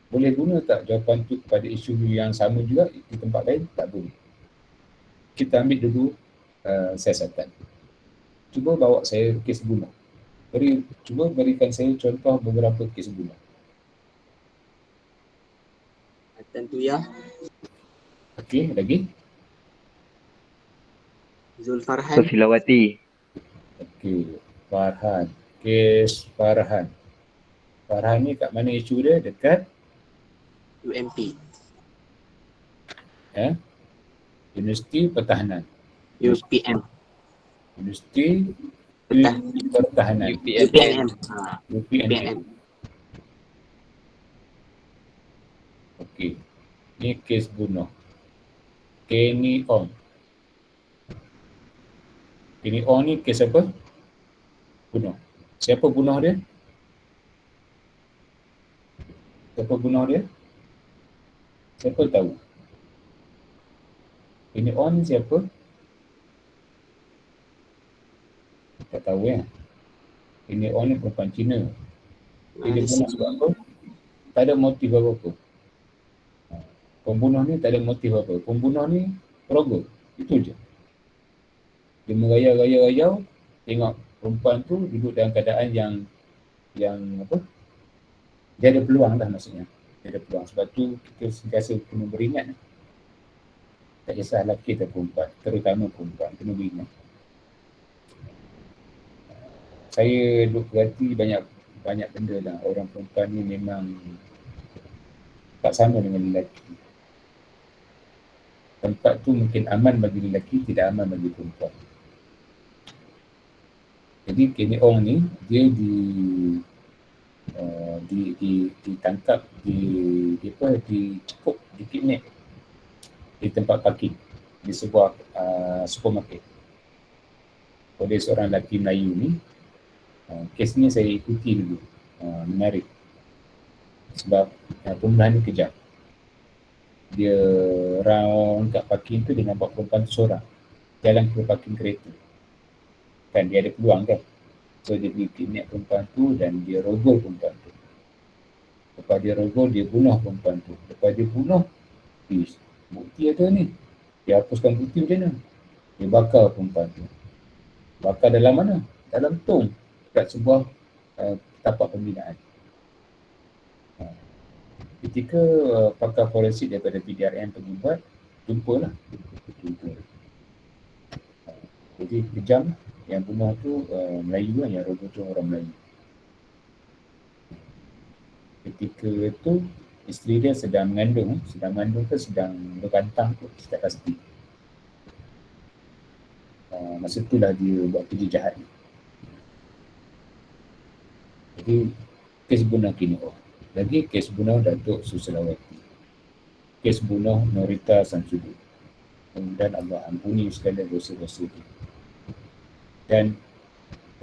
boleh guna tak jawapan tu pada isu yang sama juga di tempat lain? Tak boleh. Kita ambil dulu siasatan. Cuba bawa saya kes bunuh. Cuba berikan saya contoh beberapa kes bunuh. Tentu ya. Okey, lagi? Zulfarhan. Silawati. Okey, Farhan. Kes Farhan. Farhan ni kat mana isu dia? Dekat UMP. Universiti Pertahanan. UPM. Universiti Pertahanan. UPM. UPM. Okey. Ni kes bunuh. Kenny Ong. Kenny Ong ni kes apa? Bunuh. Siapa bunuh dia? Siapa tahu? Kenny Ong ni siapa? Tak tahu ya. Kenny Ong ni perempuan Cina. Dia bunuh sebab apa? Tak ada motif apa-apa. Pembunuh ni tak ada motif apa. Pembunuh ni perogoh. Itu je. Dia merayau-rayau, tengok perempuan tu duduk dalam keadaan yang apa? Dia ada peluang lah maksudnya. Dia ada peluang. Sebab tu kita sentiasa kena beringat. Tak kisah lelaki atau perempuan. Terutama perempuan. Kena beringat. Saya duk perhati banyak benda lah. Orang perempuan ni memang tak sama dengan lelaki. Tempat tu mungkin aman bagi lelaki, tidak aman bagi perempuan. Jadi Kenny Ong ni dia ditangkap, dicekuk, dikidnap di tempat parking di sebuah supermarket. oleh seorang lelaki Melayu ni. Kes ni saya ikuti dulu. Menarik. Sebab pembunuhan ni kejam. Dia round kat parking tu, dia nampak perempuan seorang jalan ke parking kereta. Kan dia ada peluang kan. So dia pergi kidnap perempuan tu dan dia rogol perempuan tu. Lepas dia rogol, dia bunuh perempuan tu. Lepas dia bunuh, bukti ada ni. Dia hapuskan bukti macam mana? Dia bakar perempuan tu. Bakar dalam mana? Dalam tong. Dekat sebuah tapak pembinaan. Ketika pakar forensik daripada PDRM pergi buat, jumpalah. Jadi kejam. Yang bunuh tu Melayu lah, yang rogol tu orang Melayu. Ketika itu isteri dia sedang mengandung ke sedang berkantang tu, tak pasti. Masa itulah dia buat kerja jahat ni. Jadi kes bunuh Kinoo. Lagi kes bunuh Datuk Susilawati. Kes bunuh Norita Samsudin. Dan Allah ampuni segala dosa-dosa dia. Dan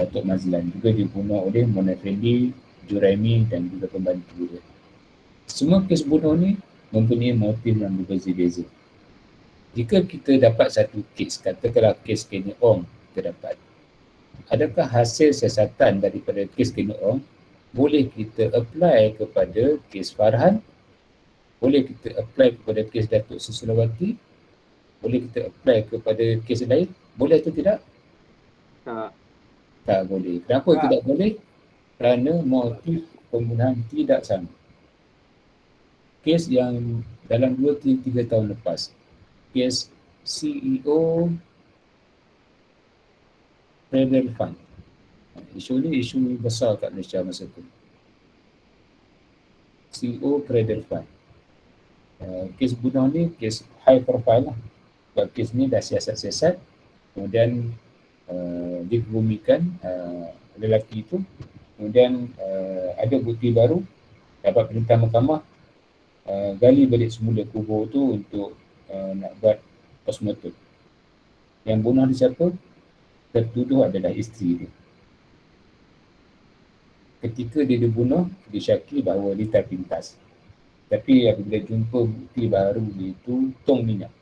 Datuk Mazlan juga dibunuh oleh Mona Fendi, Juraimi dan juga pembantu dia. Semua kes bunuh ni mempunyai motif yang berbeza-beza. Jika kita dapat satu kes, katakanlah kes Kenny Ong kita dapat, adakah hasil siasatan daripada kes Kenny Ong boleh kita apply kepada kes Farhan? Boleh kita apply kepada kes Datuk Susilawati? Boleh kita apply kepada kes lain? Boleh atau tidak? Tak boleh. Kenapa tidak boleh? Kerana motif pembunuhan tidak sama. Kes yang dalam 2-3 tahun lepas, kes CEO Cradle Fund. Isu ni isu besar kat Malaysia masa tu. CEO Cradle Fund. Kes bunuh ni kes high profile lah. Sebab kes ni dah siasat-siasat, kemudian dikebumikan lelaki itu, kemudian ada bukti baru, dapat perintah mahkamah gali balik semula kubur tu untuk nak buat postmortem. Yang bunuh dia siapa? Tertuduh adalah isteri dia. Ketika dia dibunuh, disyaki bahawa dia terpintas. Tapi apabila jumpa bukti baru itu tong minyak.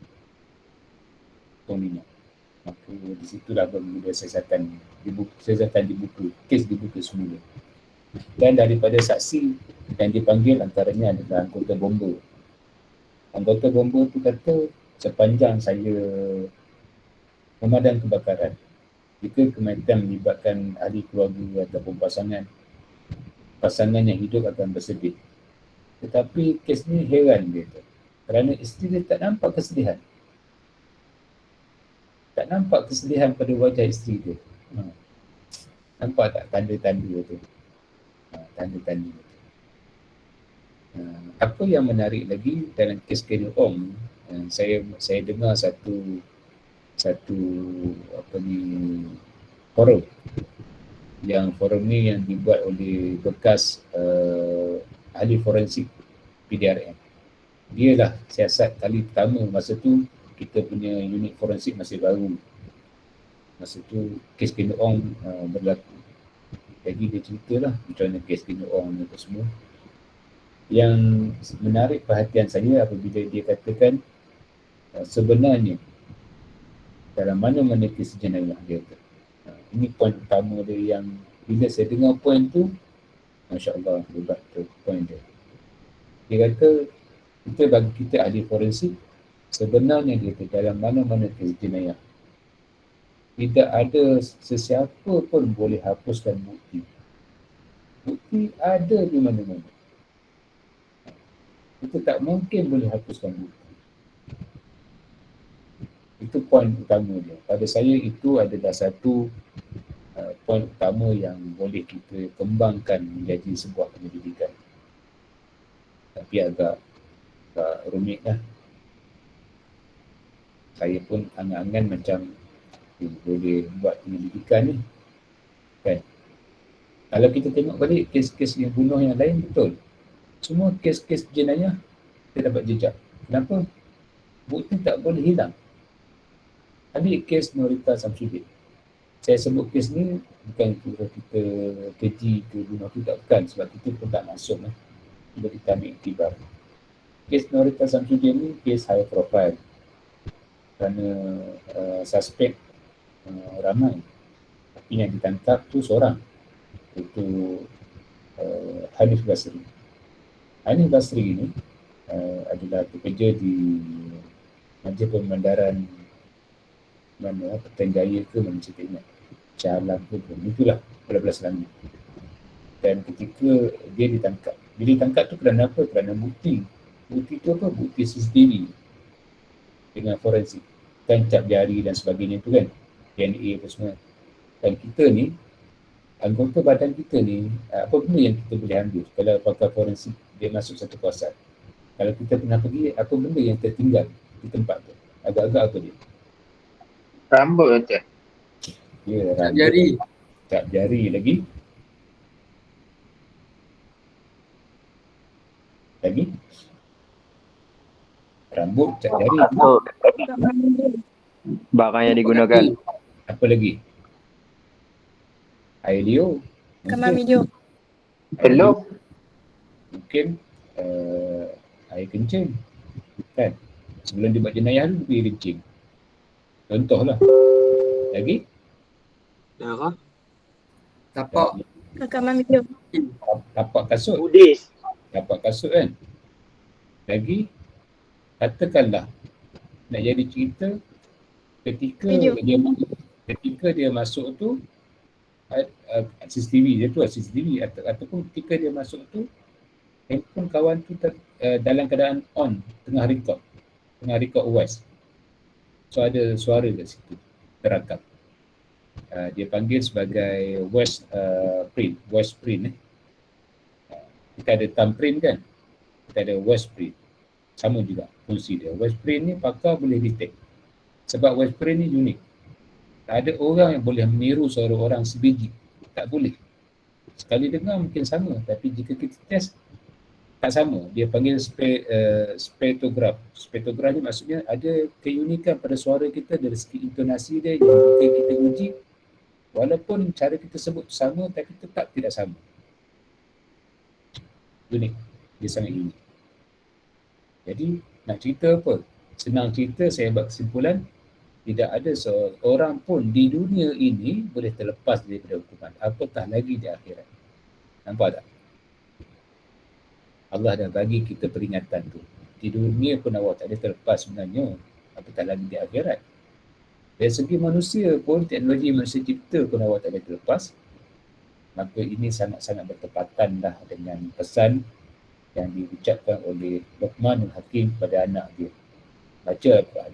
Maka di situlah bermula siasatan dibuka, kes dibuka semula. Dan daripada saksi yang dipanggil antaranya adalah anggota bomba. Anggota bomba tu kata, sepanjang saya memadam kebakaran, jika kematian melibatkan ahli keluarga ataupun pasangan yang hidup akan bersedih. Tetapi kes ni heran dia tu, kerana isteri dia tak nampak kesedihan. Tak nampak kesedihan pada wajah isteri dia. Nampak tak tanda-tanda tu? Tanda-tanda tu. Apa yang menarik lagi dalam kes Kenny Ong, saya dengar satu forum. Yang forum ni yang dibuat oleh bekas ahli forensik PDRM. Dialah siasat kali pertama masa tu. Kita punya unit forensik masih baru. Masa tu kes Kenny Ong berlaku. Jadi dia ceritalah macam mana kes Kenny Ong itu semua. Yang menarik perhatian saya apabila dia katakan sebenarnya dalam mana-mana kes jenayah dia tu. Ini poin utama dia yang bila saya dengar poin tu, Masya Allah, hebat tu poin dia. Dia kata, kita bagi kita ahli forensik, sebenarnya dia dalam mana-mana kes jenayah, tidak ada sesiapa pun boleh hapuskan bukti. Bukti ada di mana-mana. Kita tak mungkin boleh hapuskan bukti. Itu poin utama dia. Pada saya itu adalah satu poin utama yang boleh kita kembangkan menjadi sebuah penyelidikan. Tapi agak rumit lah. Saya pun angan-angan macam boleh buat penyelidikan ni. Kan? Kalau kita tengok balik kes-kes yang bunuh yang lain, betul. Semua kes-kes jenayah kita dapat jejak. Kenapa? Bukti tak boleh hilang. Ambil kes Norita Samsudin. saya sebut kes ni bukan kira kita keji ke bunuh tu, tak, bukan, sebab kita pun tak masuk lah. Cuba kita ambil iktibar. Kes Norita Samsudin ni kes high profile kerana suspek ramai, tapi yang ditangkap tu seorang, iaitu Hanif Basri. Hanif Basri ni adalah pekerja di Majlis Pemandaran mana, Petain Jaya ke mana, saya tak ingat, Shah Alam ke pun, itulah belah-belah Selangor. Dan ketika dia ditangkap, bila ditangkap tu kerana apa? Kerana bukti tu apa? Bukti CCTV dengan forensik, kan cap jari dan sebagainya tu kan, DNA apa semua. Dan kita ni, anggota badan kita ni, apa benda yang kita boleh ambil kalau pakar forensik dia masuk satu kawasan? Kalau kita pernah pergi, apa benda yang tertinggal di tempat tu? Agak-agak apa dia? Rambut kata. Ya, Cap jari. Cap jari lagi. Rambut, cap jari. Kasut. Barang yang digunakan. Apa lagi? Air liur. Kamar video. Peluk. Mungkin air kencing. Kan? Sebelum dia buat jenayah tu, dia kencing. Contohlah. Lagi? Darah. Tapak. Kamar video. Tapak kasut. Udis. Tapak kasut kan? Lagi? Katakanlah nak jadi cerita ketika Video. dia masuk tu CCTV dia tu lah, CCTV ataupun ketika dia masuk tu handphone kawan tu dalam keadaan on, tengah record voice. So ada suara kat situ terakam. Dia panggil sebagai voice print. Kita ada thumb print kan, kita ada voice print, sama juga fungsi dia. Voice print ni pakar boleh detect sebab voice print ni unik. Tak ada orang yang boleh meniru suara orang sebiji, tak boleh. Sekali dengar mungkin sama, tapi jika kita test tak sama. Dia panggil spektograf. Spektograf ni maksudnya ada keunikan pada suara kita dari segi intonasi dia yang jika kita uji, walaupun cara kita sebut sama tapi tetap tidak sama. Unik. Dia sangat unik. Jadi nak cerita apa? Senang cerita, saya buat kesimpulan, tidak ada seorang pun di dunia ini boleh terlepas daripada hukuman, apatah lagi di akhirat. Nampak tak? Allah dah bagi kita peringatan tu. Di dunia pun awak tak ada terlepas sebenarnya, apatah lagi di akhirat. Dari segi manusia pun, teknologi manusia cipta pun awak tak ada terlepas. Maka ini sangat-sangat bertepatan dah dengan pesan yang diucapkan oleh Luqmanul Hakim kepada anak dia. Baca Al-Quran.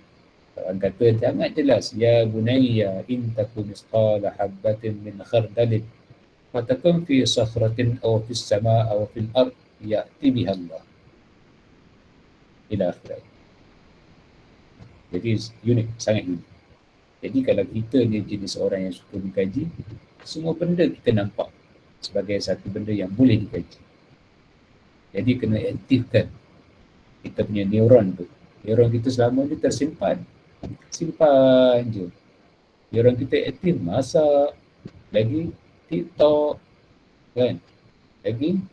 Quran kata sangat jelas, ya bunayya in taku misqala habbatin min khardalin fatakun fi sakhratin aw fis sama' aw fil ard ya'ti biha Allah. Ila akhir. Jadi unik, sangat unik. Jadi kalau kita ni jenis orang yang suka mengkaji, semua benda kita nampak sebagai satu benda yang boleh dikaji. Jadi kena aktifkan kita punya neuron tu. Neuron kita selama ni tersimpan je. Neuron kita aktif, masak, lagi TikTok, kan? Lagi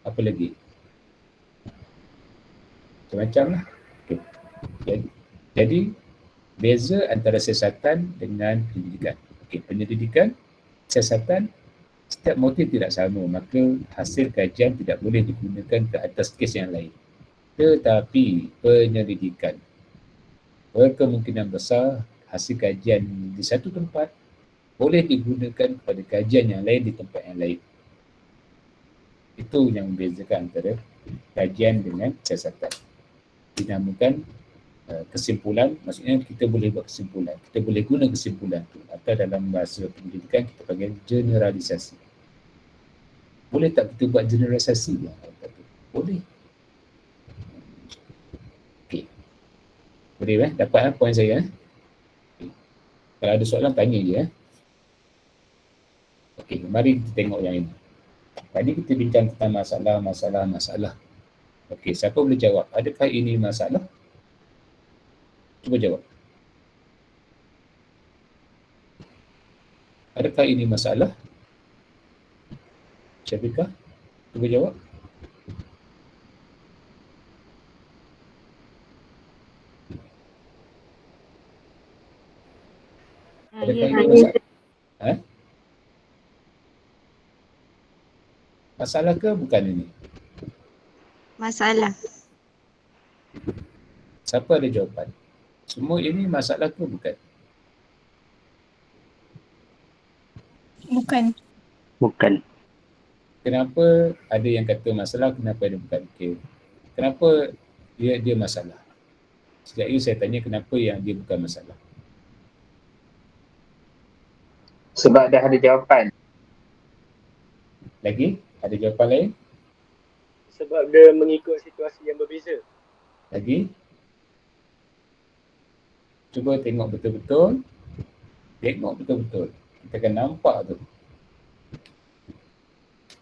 apa lagi? Macam-macam lah. Okay. Jadi beza antara siasatan dengan pendidikan. Okey, pendidikan, siasatan, setiap motif tidak sama, maka hasil kajian tidak boleh digunakan ke atas kes yang lain. Tetapi penyelidikan, berkemungkinan besar hasil kajian di satu tempat boleh digunakan kepada kajian yang lain di tempat yang lain. Itu yang membezakan antara kajian dengan siasatan. Dinamakan kesimpulan, maksudnya kita boleh buat kesimpulan, kita boleh guna kesimpulan tu, atau dalam bahasa pendidikan kita panggil generalisasi. Boleh tak kita buat generalisasi? Boleh. Okey. Boleh dapat poin saya. Okay. Kalau ada soalan tanya je. Okey, mari kita tengok yang ini. Tadi kita bincang tentang masalah. Okey, siapa boleh jawab? Adakah ini masalah? Cuba jawab. Adakah ini masalah? Syafiqah, cuba jawab. Adakah ini masalah? Masalah ke bukan ini? Masalah. Siapa ada jawapan? Semua ini masalah ke bukan? Bukan. Bukan. Kenapa ada yang kata masalah, kenapa ada bukan? Okay. Kenapa dia masalah? Sejak itu saya tanya kenapa yang dia bukan masalah. Sebab dah ada jawapan. Lagi? Ada jawapan lain? Sebab dia mengikut situasi yang berbeza. Lagi? Cuba tengok betul-betul. Tengok betul-betul. Kita akan nampak tu.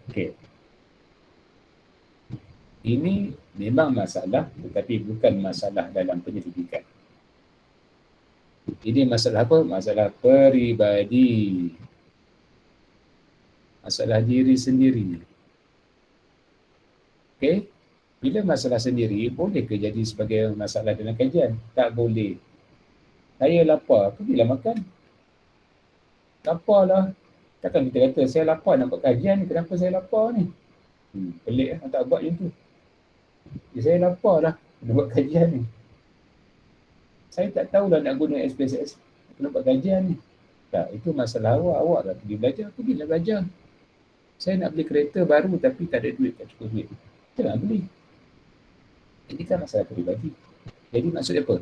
Okey. Ini memang masalah tetapi bukan masalah dalam penyelidikan. Ini masalah apa? Masalah peribadi. Masalah diri sendiri. Okey? Bila masalah sendiri, boleh ke jadi sebagai masalah dalam kajian? Tak boleh. Saya lapar, pergilah makan. Laparlah. Takkan kita kata, saya lapar nak buat kajian ni, kenapa saya lapar ni? Pelik lah, tak buat macam tu. Saya lapar lah nak buat kajian ni. Saya tak tahulah nak guna SPSS nak buat kajian ni. Tak, itu masalah awak lah pergi belajar, pergilah belajar. Saya nak beli kereta baru tapi tak ada duit, tak cukup duit. Jangan beli. Ini kan masalah peribadi. Jadi maksudnya apa?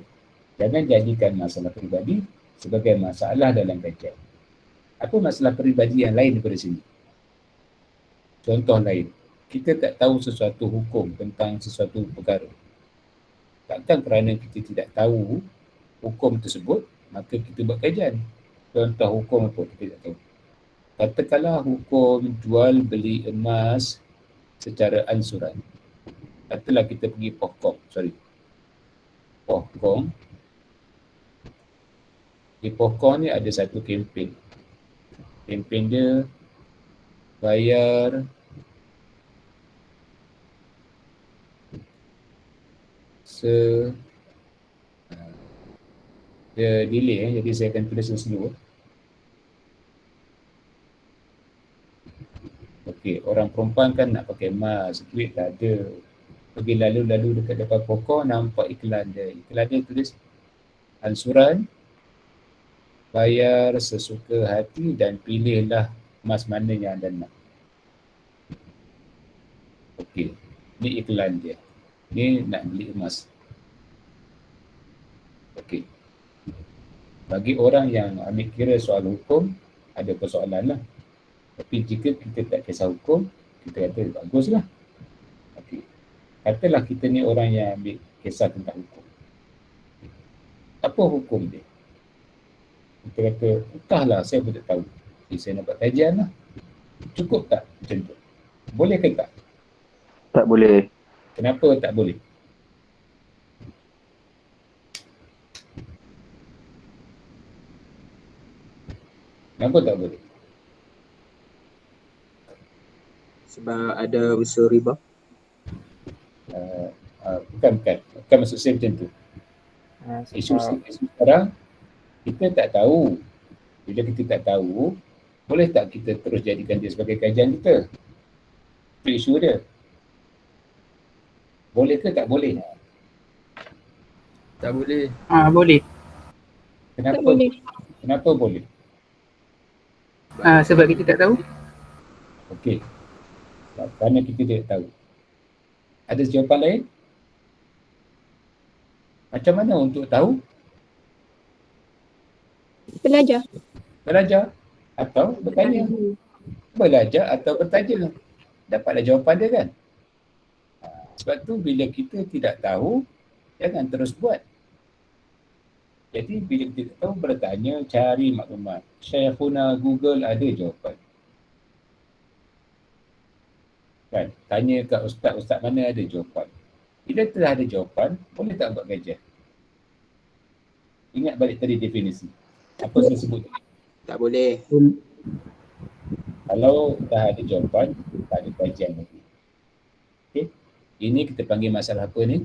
Jangan jadikan masalah peribadi sebagai masalah dalam kajian. Apa masalah peribadi yang lain daripada sini? Contoh lain, kita tak tahu sesuatu hukum tentang sesuatu perkara. Takkan kerana kita tidak tahu hukum tersebut, maka kita buat kajian. Contoh hukum apa kita tak tahu. Katakanlah hukum jual beli emas secara ansuran. Katalah kita pergi Pohkong. Di Pohkong ni ada satu kempen. Kempen dia bayar dia delay jadi saya akan tulis dulu. Okey, orang perempuan kan nak pakai emas, duit tak ada. Pergi lalu-lalu dekat depan pokok, nampak iklan dia. Iklan dia tulis ansuran, bayar sesuka hati dan pilihlah emas mana yang anda nak. Okey, ni iklan dia. Ni nak beli emas. Okey. Bagi orang yang ambil kira soal hukum, ada persoalan lah. Tapi jika kita tak kisah hukum, kita kata baguslah. Okey. Katalah kita ni orang yang ambil kisah tentang hukum. Apa hukum dia? Kita kata, entahlah, saya pun tak tahu. Jadi saya nak buat kajian lah. Cukup tak macam tu? Boleh ke tak? Tak boleh. Kenapa tak boleh? Kenapa tak boleh? Sebab ada unsur riba. Bukan maksud saya macam tu. Isu sekarang, kita tak tahu. Bila kita tak tahu, boleh tak kita terus jadikan dia sebagai kajian kita? Itu isu dia. Boleh ke tak boleh? Tak boleh. Boleh. Kenapa? Tak boleh. Kenapa boleh? Sebab kita tak tahu. Okey. Kerana kita tidak tahu. Ada jawapan lain? Macam mana untuk tahu? Belajar. Belajar atau bertanya. Belajar atau bertanya. Dapatlah jawapan dia kan? Sebab tu bila kita tidak tahu, jangan terus buat. Jadi bila kita tahu, bertanya, cari maklumat. Syekhuna Google ada jawapan. Kan? Tanya kat ustaz mana ada jawapan. Bila telah ada jawapan, boleh tak buat kajian? Ingat balik tadi definisi. Apa saya sebut tadi? Tak boleh. Kalau dah ada jawapan, tak ada kajian lagi. Okey. Ini kita panggil masalah apa ni?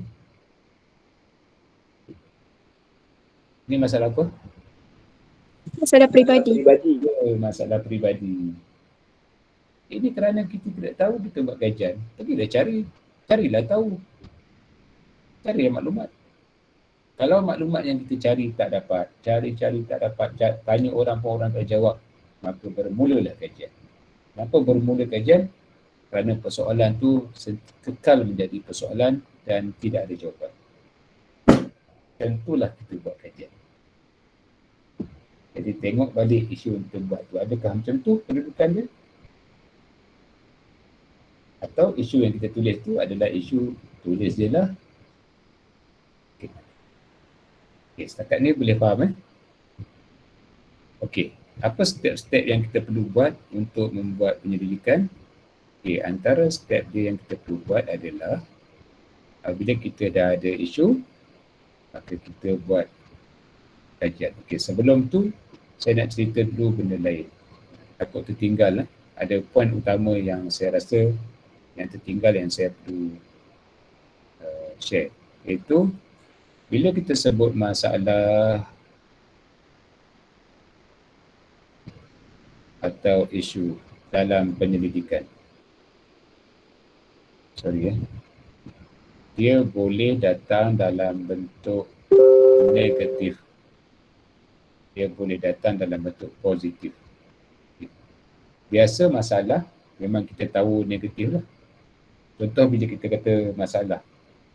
Ini masalah apa? Masalah peribadi. Peribadi. Masalah peribadi. Ini kerana kita tidak tahu, kita buat kajian. Pergilah cari. Carilah tahu. Cari maklumat. Kalau maklumat yang kita cari tak dapat, cari-cari tak dapat, tanya orang pun orang tak jawab, maka bermulalah kajian. Kenapa bermula kajian? Kerana persoalan tu kekal menjadi persoalan dan tidak ada jawapan. Tentulah kita buat kajian. Jadi tengok balik isu yang kita buat tu. Adakah macam tu kedudukan dia? Atau isu yang kita tulis tu adalah isu tulis je lah. Okay, setakat ni boleh faham Okey, apa step-step yang kita perlu buat untuk membuat penyelidikan? Okey, antara step dia yang kita perlu buat adalah bila kita dah ada isu, maka kita buat kajian. Okey, sebelum tu saya nak cerita dulu benda lain. Takut tertinggal lah. Ada poin utama yang saya rasa yang tertinggal yang saya perlu share. Iaitu bila kita sebut masalah atau isu dalam penyelidikan. Dia boleh datang dalam bentuk negatif. Dia boleh datang dalam bentuk positif. Biasa masalah memang kita tahu negatif lah. Contoh bila kita kata masalah.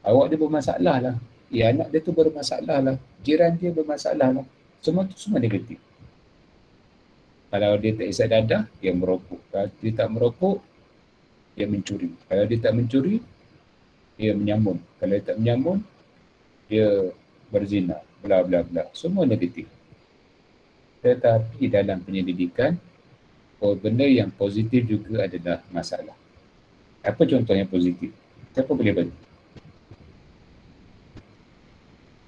Awak dia bermasalah lah. Ya, anak dia tu bermasalah lah. Jiran dia bermasalah lah. Semua tu semua negatif. Kalau dia tak isap dadah, dia merokok. Kalau dia tak merokok, dia mencuri. Kalau dia tak mencuri, dia menyamun. Kalau dia tak menyamun, dia berzina. Bla bla bla. Semua negatif. Tetapi dalam penyelidikan, benda yang positif juga adalah masalah. Apa contoh yang positif? Siapa boleh bagi?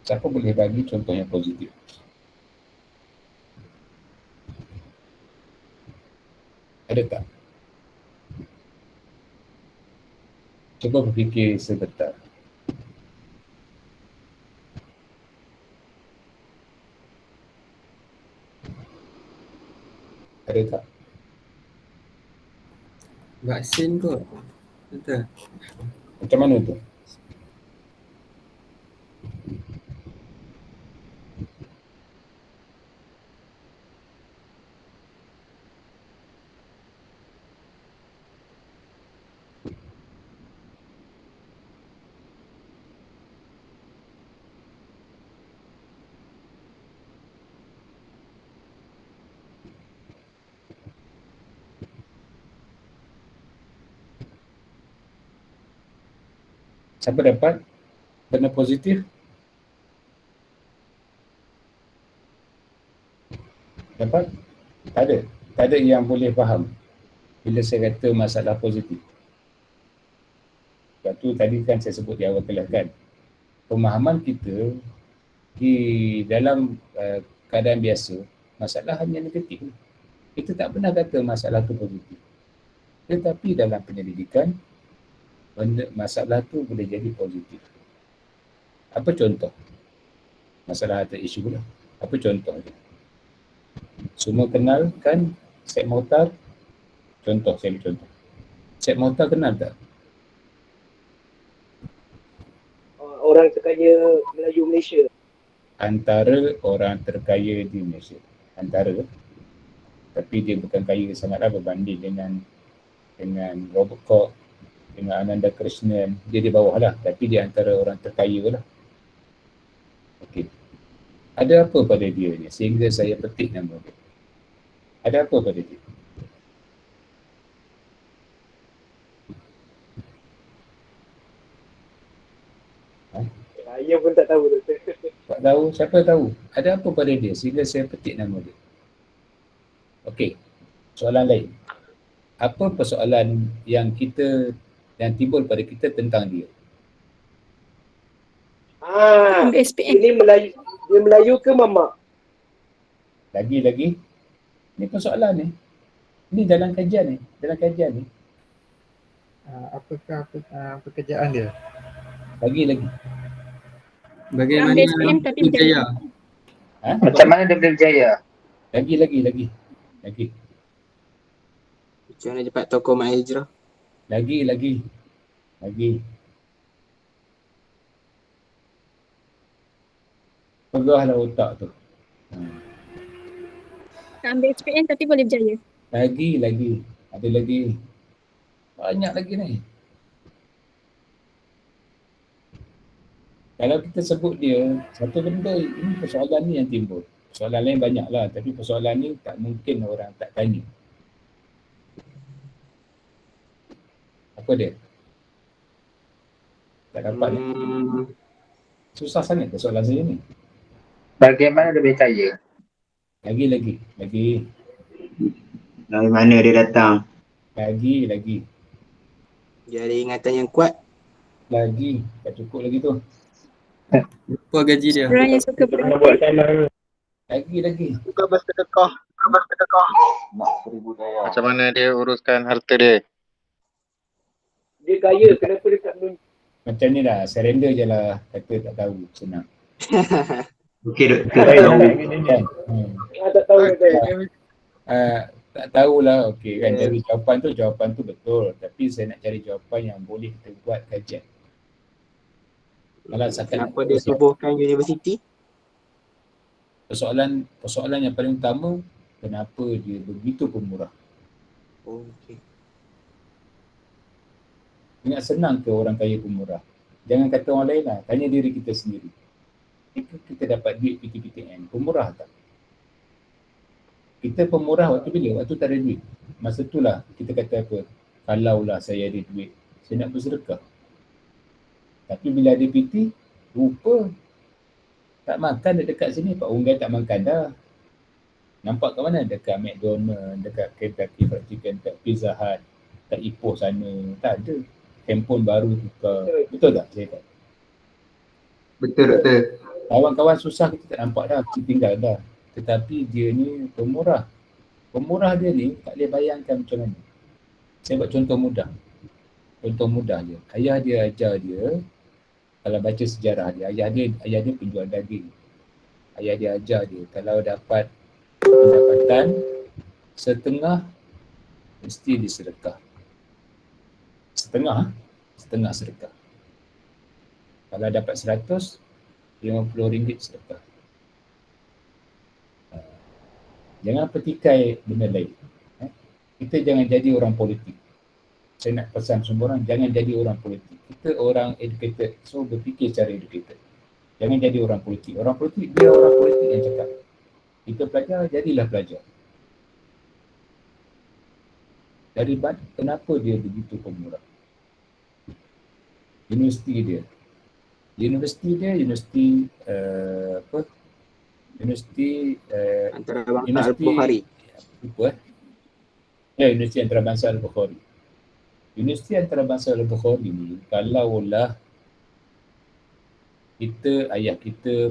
Siapa boleh bagi contoh yang positif? Ada tak? Cuba berfikir sebentar. Ada tak? Vaksin kot. Betul. Macam mana tu? Siapa dapat benda positif? Dapat? Tak ada. Tak ada yang boleh faham bila saya kata masalah positif. Sebab tu tadi kan saya sebut di awal kelas kan. Pemahaman kita di dalam keadaan biasa, masalah hanya negatif. Kita tak pernah kata masalah tu positif. Tetapi dalam penyelidikan, masalah tu boleh jadi positif. Apa contoh? Masalah atau isu pula. Apa contoh dia? Semua kenal kan Syed Mokhtar? Contoh, saya beri contoh. Syed Mokhtar kenal tak? Orang terkaya Melayu Malaysia. Antara orang terkaya di Malaysia. Antara. Tapi dia bukan kaya sangatlah berbanding dengan Robert Koch, dengan Ananda Krishnan. Dia di bawah lah. Tapi dia antara orang terkaya lah. Okey. Ada apa pada dia ni sehingga saya petik nama dia? Ada apa pada dia? Saya pun tak tahu doktor. Tak tahu? Siapa tahu? Ada apa pada dia sehingga saya petik nama dia? Okey. Soalan lain. Apa persoalan yang timbul pada kita tentang dia? SPM. Ini Melayu. Dia Melayu ke Mamak? Lagi. Ni persoalan ni. Ini dalam kajian ni. Apakah pekerjaan dia? Lagi. Bagaimana Ambil SPM tapi berjaya? Macam mana dia boleh berjaya? Lagi. Macam mana dapat tokoh Mak Hijrah? Lagi. Pegahlah otak tu. Ambil SPM tapi boleh berjaya. Lagi. Ada lagi. Banyak lagi ni. Kalau kita sebut dia, satu benda, ini persoalan ni yang timbul. Persoalan lain banyak lah, tapi persoalan ni tak mungkin orang tak tanya. Apa dia? Tak dapat ni. Susah sangat persoalan saya ni. Bagaimana dia berjaya? Lagi. Dari mana dia datang? Lagi. Dia ada ingatan yang kuat. Lagi. Tak cukup lagi tu. Berapa gaji dia? Orang yang suka Kena buat salah. Lagi. Suka bersedekah. Macam mana dia uruskan harta dia? Dia kaya, kenapa dia tak menunjuk? Macam ni lah, surrender je lah. Kata tak tahu, senang. Okey, doktor Saya tahu. nak gini ni. Tak tahu kata. Tak tahulah, okey kan. Jadi jawapan tu betul. Tapi saya nak cari jawapan yang boleh kita buat kajian. Kalau Kenapa dia subuhkan universiti? Persoalan yang paling utama, kenapa dia begitu pemurah? Oh, okey. Ingat senang ke orang kaya pemurah? Jangan kata orang lain lah, tanya diri kita sendiri. Kita dapat duit PTPTN, pemurah tak? Kita pemurah waktu bila? Waktu tak ada duit. Masa itulah kita kata apa? Kalaulah saya ada duit, saya nak bersedekah. Tapi bila ada PT, lupa. Tak makan dekat sini, Pak Unggai tak makan dah. Nampak kat mana? Dekat McDonald, dekat Kentucky Fried Chicken, dekat Pizza Hut, dekat Ipoh sana. Tak ada. Handphone baru tukar. Betul tak saya kata? Betul doktor. Kawan-kawan susah kita tak nampak dah, kita tinggal dah. Tetapi dia ni pemurah. Pemurah dia ni tak boleh bayangkan macam mana. Saya buat contoh mudah. Contoh mudah je. Ayah dia ajar dia, kalau baca sejarah dia, ayah dia penjual daging. Ayah dia ajar dia, kalau dapat pendapatan setengah, mesti disedekah. Setengah sedekah. Kalau dapat 100, RM50 sedekah. Jangan petikai benda lain. Kita jangan jadi orang politik. Saya nak pesan semua orang, jangan jadi orang politik. Kita orang educated, so berfikir secara educated. Jangan jadi orang politik. Orang politik, dia orang politik yang cakap. Kita pelajar, jadilah pelajar. Dari kenapa dia begitu pemurah? Universiti dia, Antarabangsa Al-Bukhari. Universiti Antarabangsa Al-Bukhari. Universiti Antarabangsa Al-Bukhari ni, kalaulah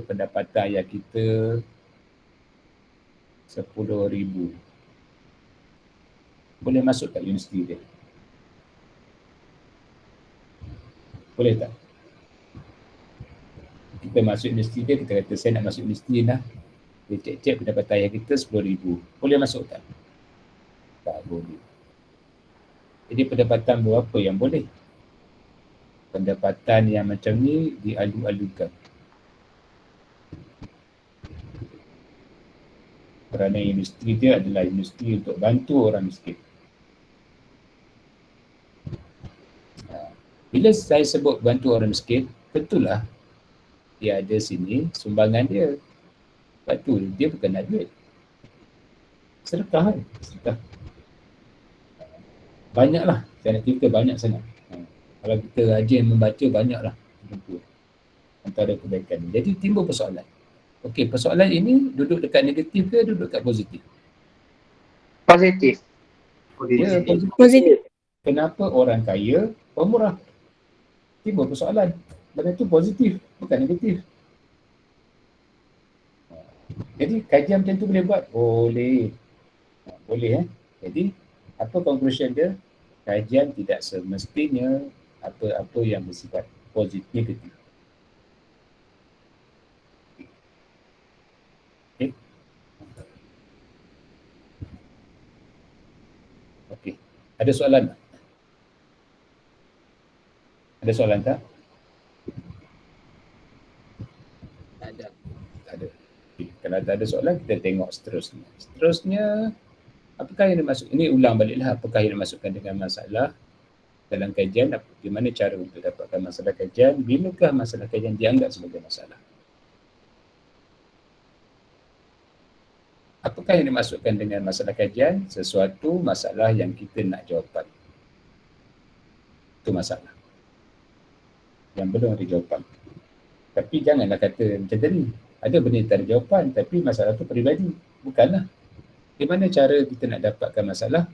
pendapatan ayah kita 10,000, boleh masuk tak universiti dia? Boleh tak? Kita masuk universiti dia, kita kata saya nak masuk universiti dah. Dia cek pendapatan ayah kita 10,000. Boleh masuk tak? Tak boleh. Jadi pendapatan berapa yang boleh? Pendapatan yang macam ni dialu-alukan. Kerana universiti dia adalah universiti untuk bantu orang miskin. Bila saya sebut bantu orang miskin, betullah dia ada sini sumbangan dia. Lepas tu dia bukan nak duit. Sedekah kan? Sedekah. Banyaklah. Saya nak cerita banyak sangat. Kalau kita rajin membaca, banyaklah. Antara kebaikan. Jadi timbul persoalan. Okey, persoalan ini duduk dekat negatif ke duduk dekat positif? Positif. Ya, Positif. Kenapa orang kaya pemurah? Timbul persoalan. Benda itu positif, bukan negatif. Jadi kajian macam tu boleh buat? Boleh. Boleh Jadi Apa conclusion dia? Kajian tidak semestinya apa-apa yang bersifat positif negatif. Okey. Okey. Ada soalan tak? Ada soalan tak? Tak ada. Tak ada. Okay. Kalau tak ada soalan, kita tengok seterusnya. Seterusnya, apakah yang dimaksud? Ini ulang baliklah. Apakah yang dimaksudkan dengan masalah dalam kajian? Bagaimana cara untuk dapatkan masalah kajian? Bilakah masalah kajian dianggap sebagai masalah? Apakah yang dimaksudkan dengan masalah kajian? Sesuatu masalah yang kita nak jawapan. Itu masalah yang belum ada jawapan. Tapi janganlah kata macam tadi. Ada benda yang tak ada jawapan, tapi masalah tu peribadi. Bukanlah. Bagaimana cara kita nak dapatkan masalah?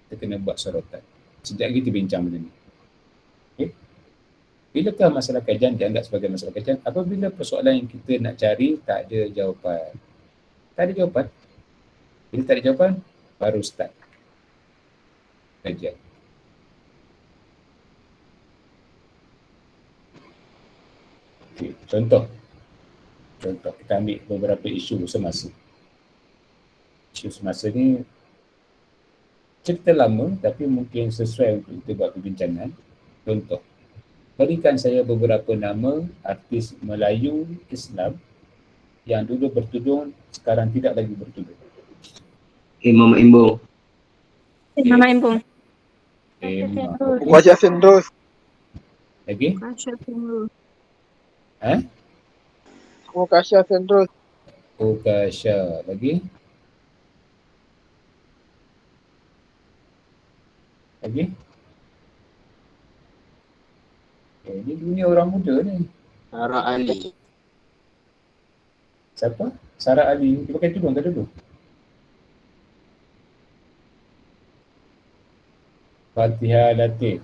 Kita kena buat sorotan. Sejak kita bincang benda ni. Okay? Bilakah masalah kajian dianggap sebagai masalah kajian? Apabila persoalan yang kita nak cari tak ada jawapan. Tak ada jawapan. Bila tak ada jawapan, baru start kajian. Okay. Contoh kita ambil beberapa isu semasa. Isu semasa ni cerita lama tapi mungkin sesuai untuk kita buat perbincangan. Contoh, berikan saya beberapa nama artis Melayu Islam yang dulu bertudung, sekarang tidak lagi bertudung. Mama Imbong. Mama Imbong. Wajah Fendros. Lagi? Kasha Fendros. Kasha. Lagi? Lagi? Ini dunia orang muda ni. Sarah Ali. Siapa? Sarah Ali. Dia pakai tudung ke dulu? Fatihah Latif.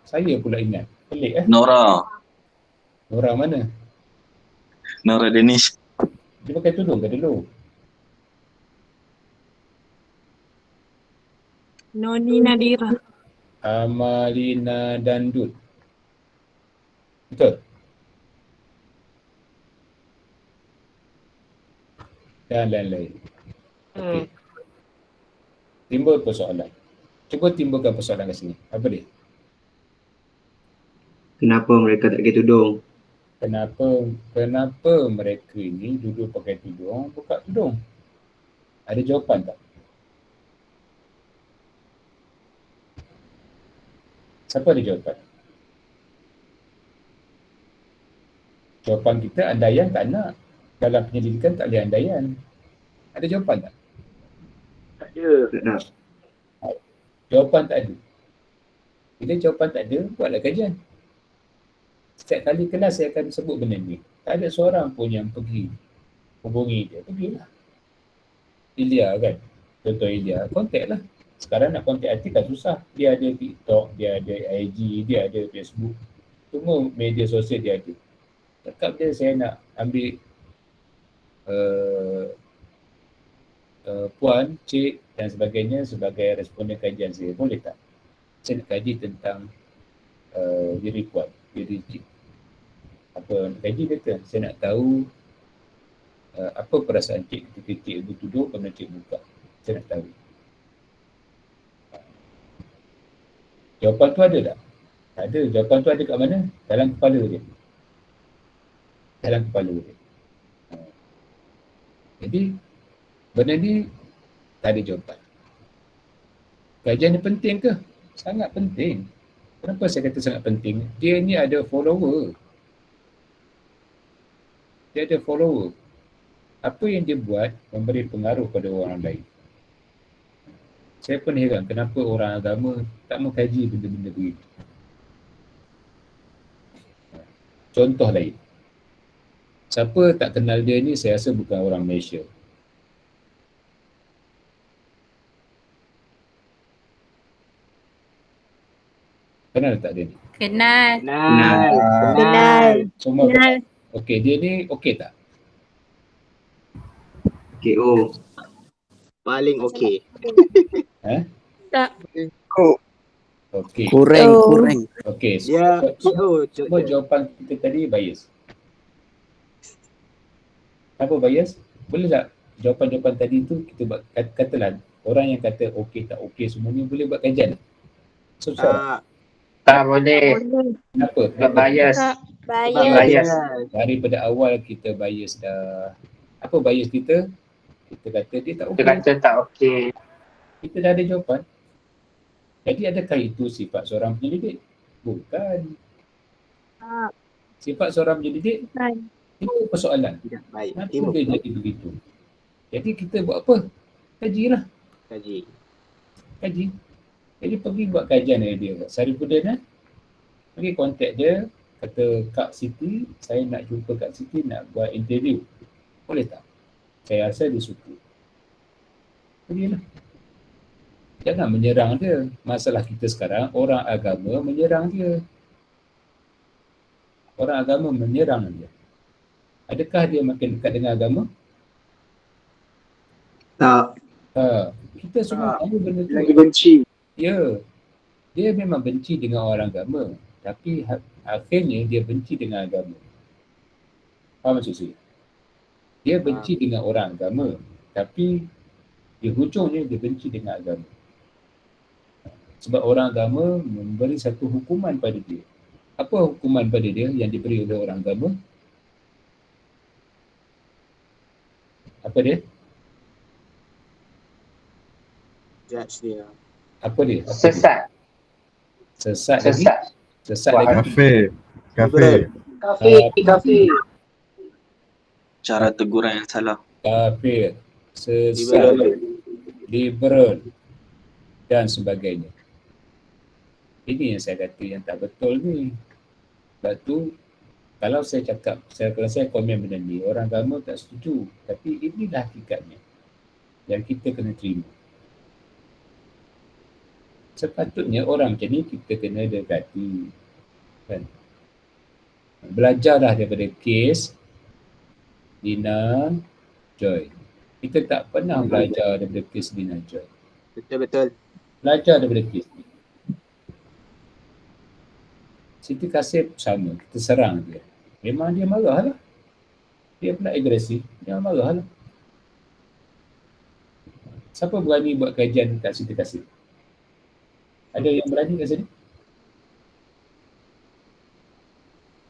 Saya pula ingat. Pelik Nora. Nora mana? Nora Danish. Dia pakai tudung ke dulu? Noni Nadira. Amalina Dandut. Betul? Dan lain-lain. Okey. Timbul persoalan. Cuba timbulkan persoalan kat sini. Apa dia? Kenapa mereka tak pakai tudung? Kenapa mereka ini duduk pakai tudung, buka tudung? Ada jawapan tak? Siapa ada jawapan? Jawapan kita andaian tak nak. Dalam penyelidikan tak boleh andaian. Ada jawapan tak? Tak ada. Tak nak. Jawapan tak ada. Bila jawapan tak ada, buatlah kajian. Setiap kali kelas saya akan sebut benda ni. Tak ada seorang pun yang pergi hubungi dia. Pergilah. Ilya kan. Contoh Ilya, kontak lah. Sekarang nak kontak artis kan susah. Dia ada TikTok, dia ada IG, dia ada Facebook. Semua media sosial dia ada. Cakap dia saya nak ambil puan, cik dan sebagainya sebagai responden kajian saya. Boleh tak? Saya nak kaji tentang diri puan, diri cik. Apa nak kaji dia kan? Saya nak tahu apa perasaan cik ketika cik duduk kemudian cik buka. Saya nak tahu. Jawapan tu ada tak? Tak ada. Jawapan tu ada kat mana? Dalam kepala dia. Dalam kepala dia. Jadi, benda ni tak ada jawapan. Kajian ni penting ke? Sangat penting. Kenapa saya kata sangat penting? Dia ni ada follower. Dia ada follower. Apa yang dia buat memberi pengaruh pada orang lain. Saya pun heran kenapa orang agama tak mau kaji benda-benda begitu. Contoh lain. Siapa tak kenal dia ni saya rasa bukan orang Malaysia. Kenal tak dia ni? Kenal. Kenal. Semua Kenal. okey, dia ni okey tak? KO. paling okey. Tak. Okey. Kurang. Okey. Dia Semua jawapan kita tadi bias. Apa bias? Boleh tak jawapan-jawapan tadi tu kita buat, katalah orang yang kata okey tak okey semua ni boleh buat kajian? Susah. Tak boleh. Kenapa? Sebab bias. Bias. Daripada awal kita bias dah. Apa bias kita? Kita kata dia tak Dia okey. kata tak okey. Kita dah ada jawapan. Jadi adakah itu sifat seorang penyelidik? Bukan. Sifat seorang penyelidik itu persoalan. Tidak baik. Kenapa dia jadi begitu? Jadi kita buat apa? Kajilah. Kaji. Jadi pergi buat kajian dengan dia. Sarifudin pergi kontak dia, kata Kak Siti, saya nak jumpa Kak Siti, nak buat interview. Boleh tak? Saya rasa dia suka. Pergilah. Jangan menyerang dia. Masalah kita sekarang, orang agama menyerang dia. Orang agama menyerang dia. Adakah dia makin dekat dengan agama? Tak. Kita semua tahu benda tu. Lagi benci. Ya. Dia memang benci dengan orang agama. Tapi akhirnya dia benci dengan agama. Faham maksud saya? Dia benci dengan orang agama. Tapi di hujungnya dia benci dengan agama. Sebab orang agama memberi satu hukuman pada dia. Apa hukuman pada dia yang diberi oleh orang agama? Apa dia? Judge dia. Apa dia? Sesat. Sesat lagi? Sesat lagi? Kafir. Cara teguran yang salah. Kafir, sesat, liberal dan sebagainya. Ini yang saya kata yang tak betul ni. Sebab tu kalau saya cakap, kalau saya komen benda ni, orang agama tak setuju. Tapi inilah hakikatnya yang kita kena terima. Sepatutnya orang macam ni kita kena dekati. Kan? Belajarlah daripada kes Dina Joy. Kita tak pernah belajar daripada kes Dina Joy. Betul. Belajar daripada kes ni. Siti Kasih sama, kita serang dia. Memang dia marah lah. Dia pula agresif, dia marah lah. Siapa berani buat kajian kat Siti Kasih? Ada yang berani kat sini?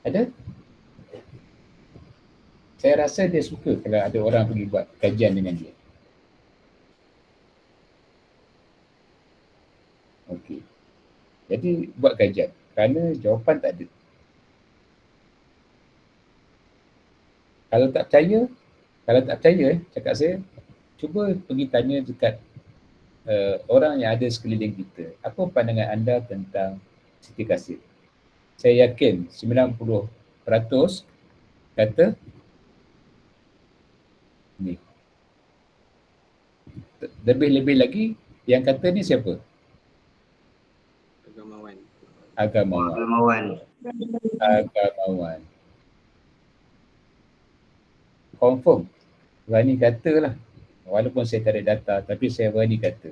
Ada? Saya rasa dia suka kalau ada orang pergi buat kajian dengan dia. Okey. Jadi buat kajian. Kerana jawapan tak ada. Kalau tak percaya, cakap saya, cuba pergi tanya dekat orang yang ada sekeliling kita. Apa pandangan anda tentang Siti Kasih? Saya yakin 90% kata ni. Lebih-lebih lagi yang kata ni siapa? Agamawan. Confirm. Berani kata lah. Walaupun saya tak ada data, tapi saya berani kata.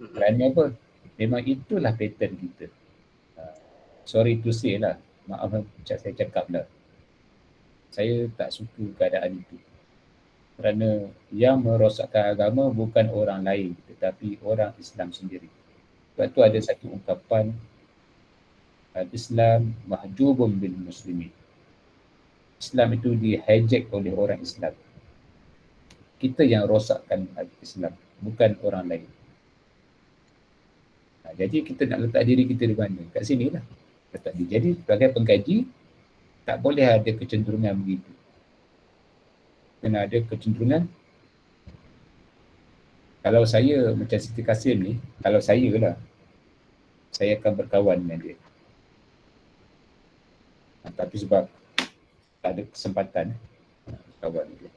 Kerana apa? Memang itulah pattern kita. Sorry to say lah. Maaf saya cakap lah. Saya tak suka keadaan itu. Kerana yang merosakkan agama bukan orang lain, tetapi orang Islam sendiri. Sebab tu ada satu ungkapan, Islam mahjubun bil muslimin. Islam itu di-hijack oleh orang Islam. Kita yang rosakkan Islam, bukan orang lain. Jadi kita nak letak diri kita di mana? Kat sini lah. Letak diri. Jadi sebagai pengkaji, tak boleh ada kecenderungan begitu. Kena ada kecenderungan. Kalau saya macam Siti Kasih ni, kalau saya lah, saya akan berkawan dengan dia. Tapi sebab tak ada kesempatan kawan dia.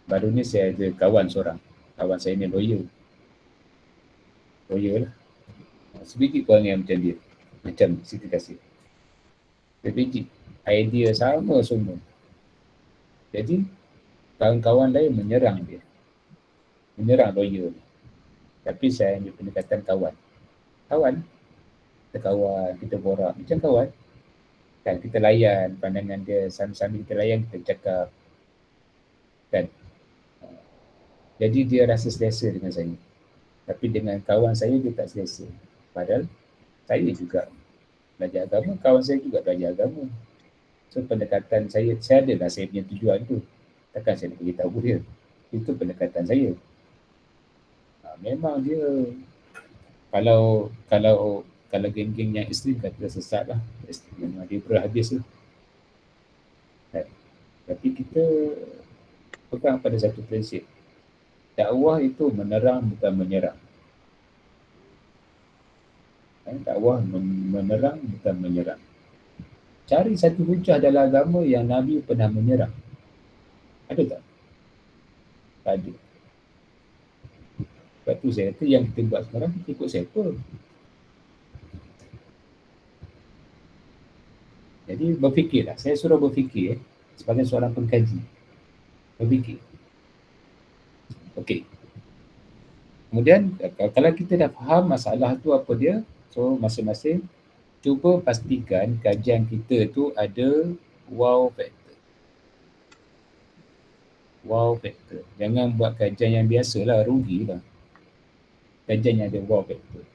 Baru ni saya ada kawan seorang. Kawan saya ni lawyer lah. Sebiji orang yang macam dia. Macam Siti Kasih. Sebiji. Idea sama semua. Jadi kawan-kawan lain menyerang dia. menyerang lawyer. Tapi saya ambil pendekatan kawan. Kita kawan, kita borak macam kawan. Kan kita layan pandangan dia, sambil kita layan kita cakap. Kan. Jadi dia rasa selesa dengan saya. Tapi dengan kawan saya dia tak selesa. Padahal saya juga belajar agama, kawan saya juga belajar agama. So pendekatan saya adalah saya punya tujuan tu. Takkan saya nak beritahu dia. Itu pendekatan saya. Memang dia kalau geng-geng yang ekstrim kata sesat lah. Memang dia berhabis tu. Tapi kita pegang pada satu prinsip. Dakwah itu menerang bukan menyerang. Dakwah menerang bukan menyerang. Cari satu hujah dalam agama yang Nabi pernah menyerang. Ada tak? Tak ada. Sebab tu saya kata yang kita buat sekarang kita ikut siapa. Jadi berfikirlah. Saya suruh berfikir sebagai seorang pengkaji. Berfikir. Okey. Kemudian kalau kita dah faham masalah tu apa dia, so masing-masing cuba pastikan kajian kita tu ada wow factor. Wow factor. Jangan buat kajian yang biasalah, rugilah. Kajian yang ada wow factor.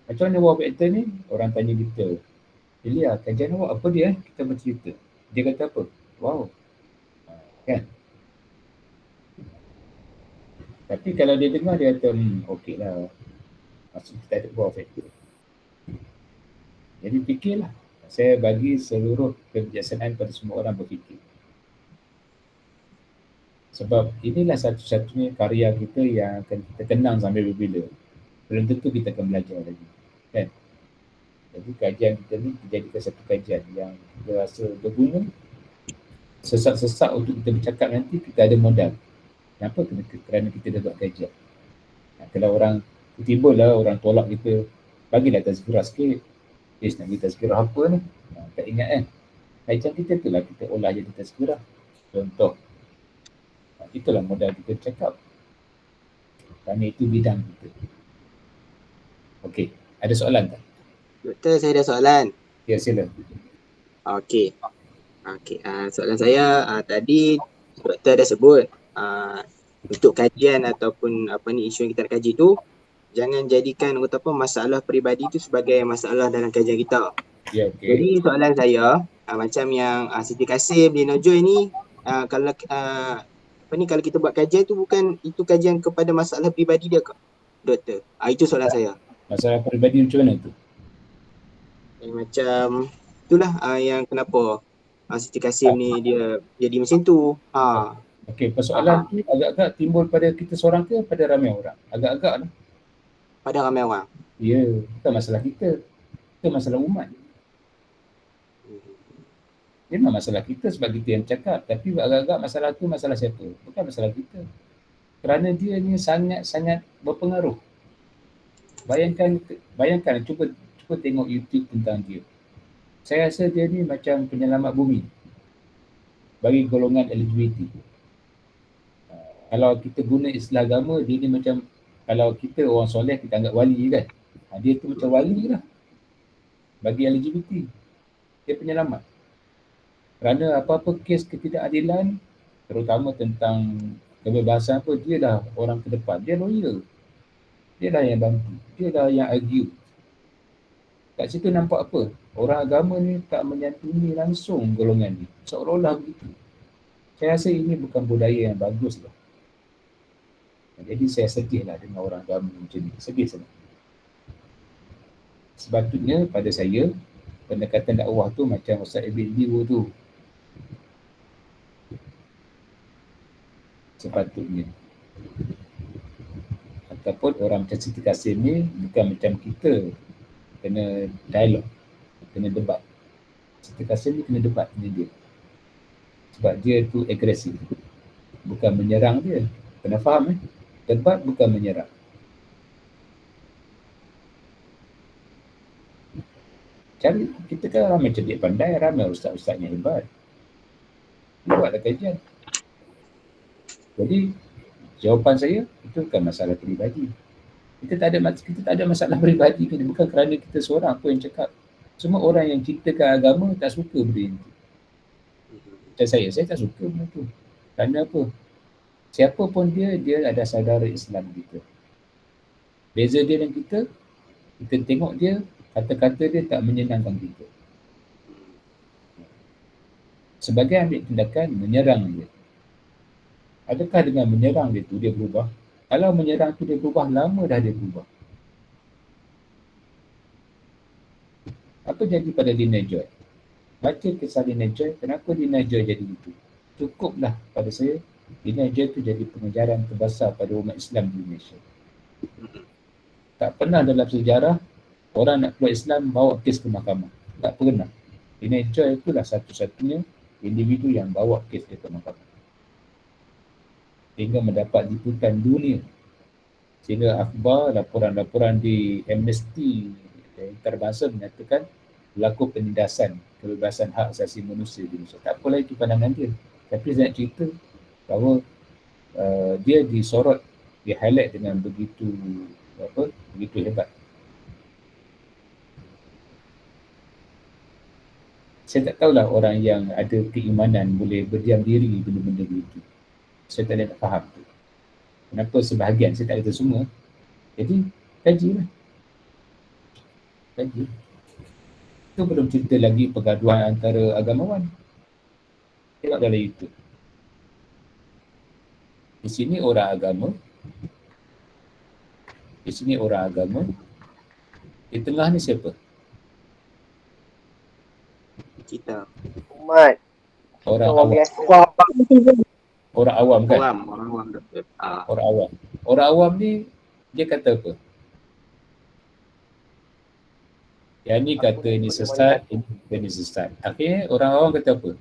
Macam mana wow factor ni? Orang tanya kita, Ilya, kajian awak apa dia? Kita bercerita. Dia kata apa? Wow. Kan? Tapi kalau dia dengar, dia kata, okey lah. Maksud kita ada wow factor. Jadi fikirlah. Saya bagi seluruh kebijaksanaan pada semua orang berfikir. Sebab inilah satu-satunya karya kita yang akan kita kenang sampai bila-bila. Belum tentu kita akan belajar lagi. Kan? Jadi kajian kita ni dijadikan satu kajian yang kita rasa berguna. Sesak-sesak untuk kita bercakap nanti, kita ada modal. Kenapa? Kerana kita dah buat kajian. Kalau orang tiba-tiba lah orang tolak kita, bagilah tazkirah sikit. Nak bagi tazkirah apa ni? Tak ingat kan? Kajian kita tu lah kita olah jadi tazkirah. Contoh. Itulah modal kita cakap. Kerana itu bidang kita. Okey. Ada soalan tak? Doktor, saya ada soalan. Ya, sila. Okey. Soalan saya tadi doktor dah sebut untuk kajian ataupun isu yang kita nak kaji tu, jangan jadikan masalah peribadi tu sebagai masalah dalam kajian kita. Ya, okey. Jadi soalan saya macam yang Siti Kasim, Lina Joy ni kalau kalau kita buat kajian tu bukan itu kajian kepada masalah peribadi dia ke, doktor? Itu soalan saya. Masalah peribadi macam mana tu? Macam itulah yang kenapa Siti Kasim ni dia jadi macam tu. Okey, persoalan tu agak-agak timbul pada kita seorang ke pada ramai orang? Agak-agak lah. Pada ramai orang. Ya, bukan masalah kita. Itu masalah umat. Dia memang masalah kita sebab kita yang cakap. Tapi agak-agak masalah tu masalah siapa? Bukan masalah kita. Kerana dia ni sangat-sangat berpengaruh. Bayangkan cuba tengok YouTube tentang dia. Saya rasa dia ni macam penyelamat bumi bagi golongan LGBT. Kalau kita guna istilah agama, dia ni macam kalau kita orang soleh kita anggap wali kan. Dia tu macam wali lah bagi LGBT. Dia penyelamat. Kerana apa-apa kes ketidakadilan, terutama tentang kebebasan apa, dia dah orang ke depan. Dia lawyer. Dia lah yang bantu. Dia lah yang argue. Kat situ nampak apa? Orang agama ni tak menyantuni langsung golongan ni. Seolah-olah begitu. Saya rasa ini bukan budaya yang bagus lah. Jadi saya sedih lah dengan orang agama macam ni. Sedih sangat. Sepatutnya pada saya, pendekatan dakwah tu macam Ustaz Ibn Liwo tu. Sepatutnya. Ataupun orang macam Siti Kasim ni bukan macam kita kena dialog, kena debat. Siti Kasim ni kena debat dengan dia. Sebab dia tu agresif. Bukan menyerang dia. Kena faham Debat bukan menyerang. Cari, kita kan ramai cerdik pandai, ramai ustaz-ustaz yang hebat. Dia buatlah kajian. Jadi Jawapan saya, itu bukan masalah peribadi. Kita tak ada masalah peribadi. Bukan kerana kita seorang pun yang cakap. Semua orang yang ciptakan agama tak suka benda itu. Macam saya tak suka benda tu. Kerana apa? Siapa pun dia ada saudara Islam kita. Beza dia dan kita tengok dia, kata-kata dia tak menyenangkan kita. Sebagai ambil tindakan, menyerang dia. Adakah dengan menyerang dia tu, dia berubah? Kalau menyerang tu dia berubah, lama dah dia berubah. Apa jadi pada Lina Joy? Baca kisah Lina Joy, kenapa Lina Joy jadi itu? Cukuplah pada saya, Lina Joy tu jadi pengajaran terbesar pada umat Islam di Malaysia. Tak pernah dalam sejarah orang nak keluar Islam bawa kes ke mahkamah. Tak pernah. Lina Joy itulah satu-satunya individu yang bawa kes dia ke mahkamah. Sehingga mendapat liputan dunia. Sehingga akhbar, laporan-laporan di Amnesty Antarabangsa menyatakan berlaku penindasan kebebasan hak asasi manusia di Malaysia. Tak apalah itu pandangan dia. Tapi saya nak cerita bahawa dia disorot, di-highlight dengan begitu hebat. Saya tak tahulah orang yang ada keimanan boleh berdiam diri benda-benda begitu. Saya tak ada nak faham tu. Kenapa sebahagian, saya tak kata semua. Jadi, kajilah. Kaji. Itu belum cerita lagi pergaduhan antara agamawan. Tengok dalam YouTube. Di sini orang agama. Di sini orang agama. Di tengah ni siapa? Kita. Umat. Orang Orang awam. biasa. Orang awam kan? Orang awam doktor. Orang awam. Orang awam ni, dia kata apa? Yang ni kata ni sesat, ini kata ni sesat. Akhirnya orang awam kata apa?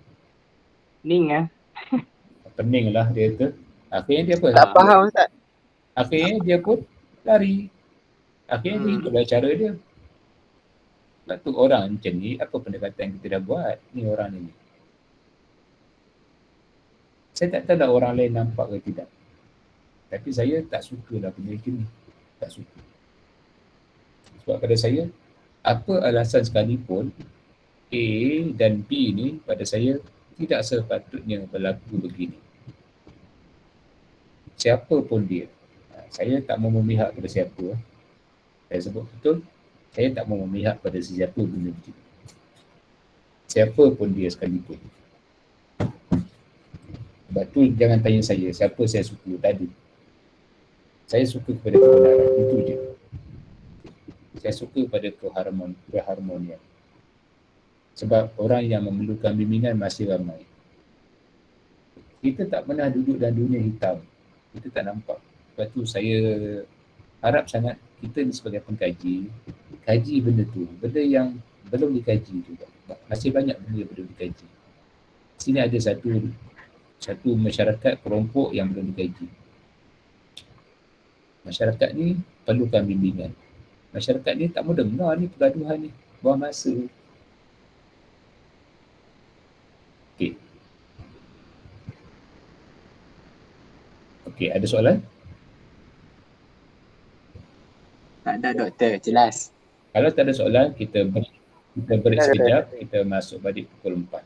Ning Pening lah dia kata. Akhirnya dia apa? Tak faham Ustaz. Akhirnya dia pun lari. Akhirnya dia itulah cara dia. Sebab tu orang macam ni, apa pendekatan yang kita dah buat? Ni orang ni. Saya tak tahu lah orang lain nampak ke tidak. Tapi saya tak suka lah benda macam ni. Tak suka. Sebab pada saya, apa alasan sekalipun, A dan B ni pada saya tidak sepatutnya berlaku begini. Siapa pun dia. Saya tak mau memihak pada siapa. Saya sebut betul, saya tak mau memihak pada sesiapa benda macam ni. Siapa pun dia sekalipun. Sebab tu jangan tanya saya siapa saya suka tadi. Saya suka kepada kebenaran, itu je. Saya suka pada keharmonian. Sebab orang yang memerlukan bimbingan masih ramai. Kita tak pernah duduk dalam dunia hitam. Kita tak nampak. Sebab tu saya harap sangat kita ni sebagai pengkaji, kaji benda tu. Benda yang belum dikaji juga. Masih banyak benda yang belum dikaji. Sini ada satu masyarakat kelompok yang belum dikaji. Masyarakat ni perlukan bimbingan. Masyarakat ni tak mau dengar ni pergaduhan ni. Buang masa. Okey. Okey, ada soalan? Tak ada doktor, jelas. Kalau tak ada soalan, kita break sekejap. Kita masuk balik pukul 4.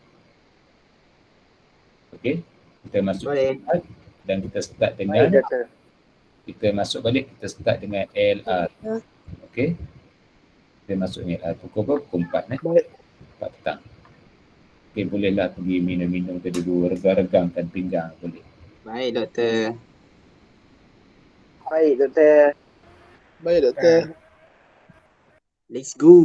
Okey? Kita masuk pukul 4 dan kita start dengan kita masuk balik, kita start dengan LR. Okey? Kita masuk dengan LR pukul berapa? Pukul 4 4 petang. Okey, bolehlah pergi minum-minum ke dulu, rega-regangkan pinggang, boleh. Baik doktor. Baik doktor. Baik doktor. Let's go.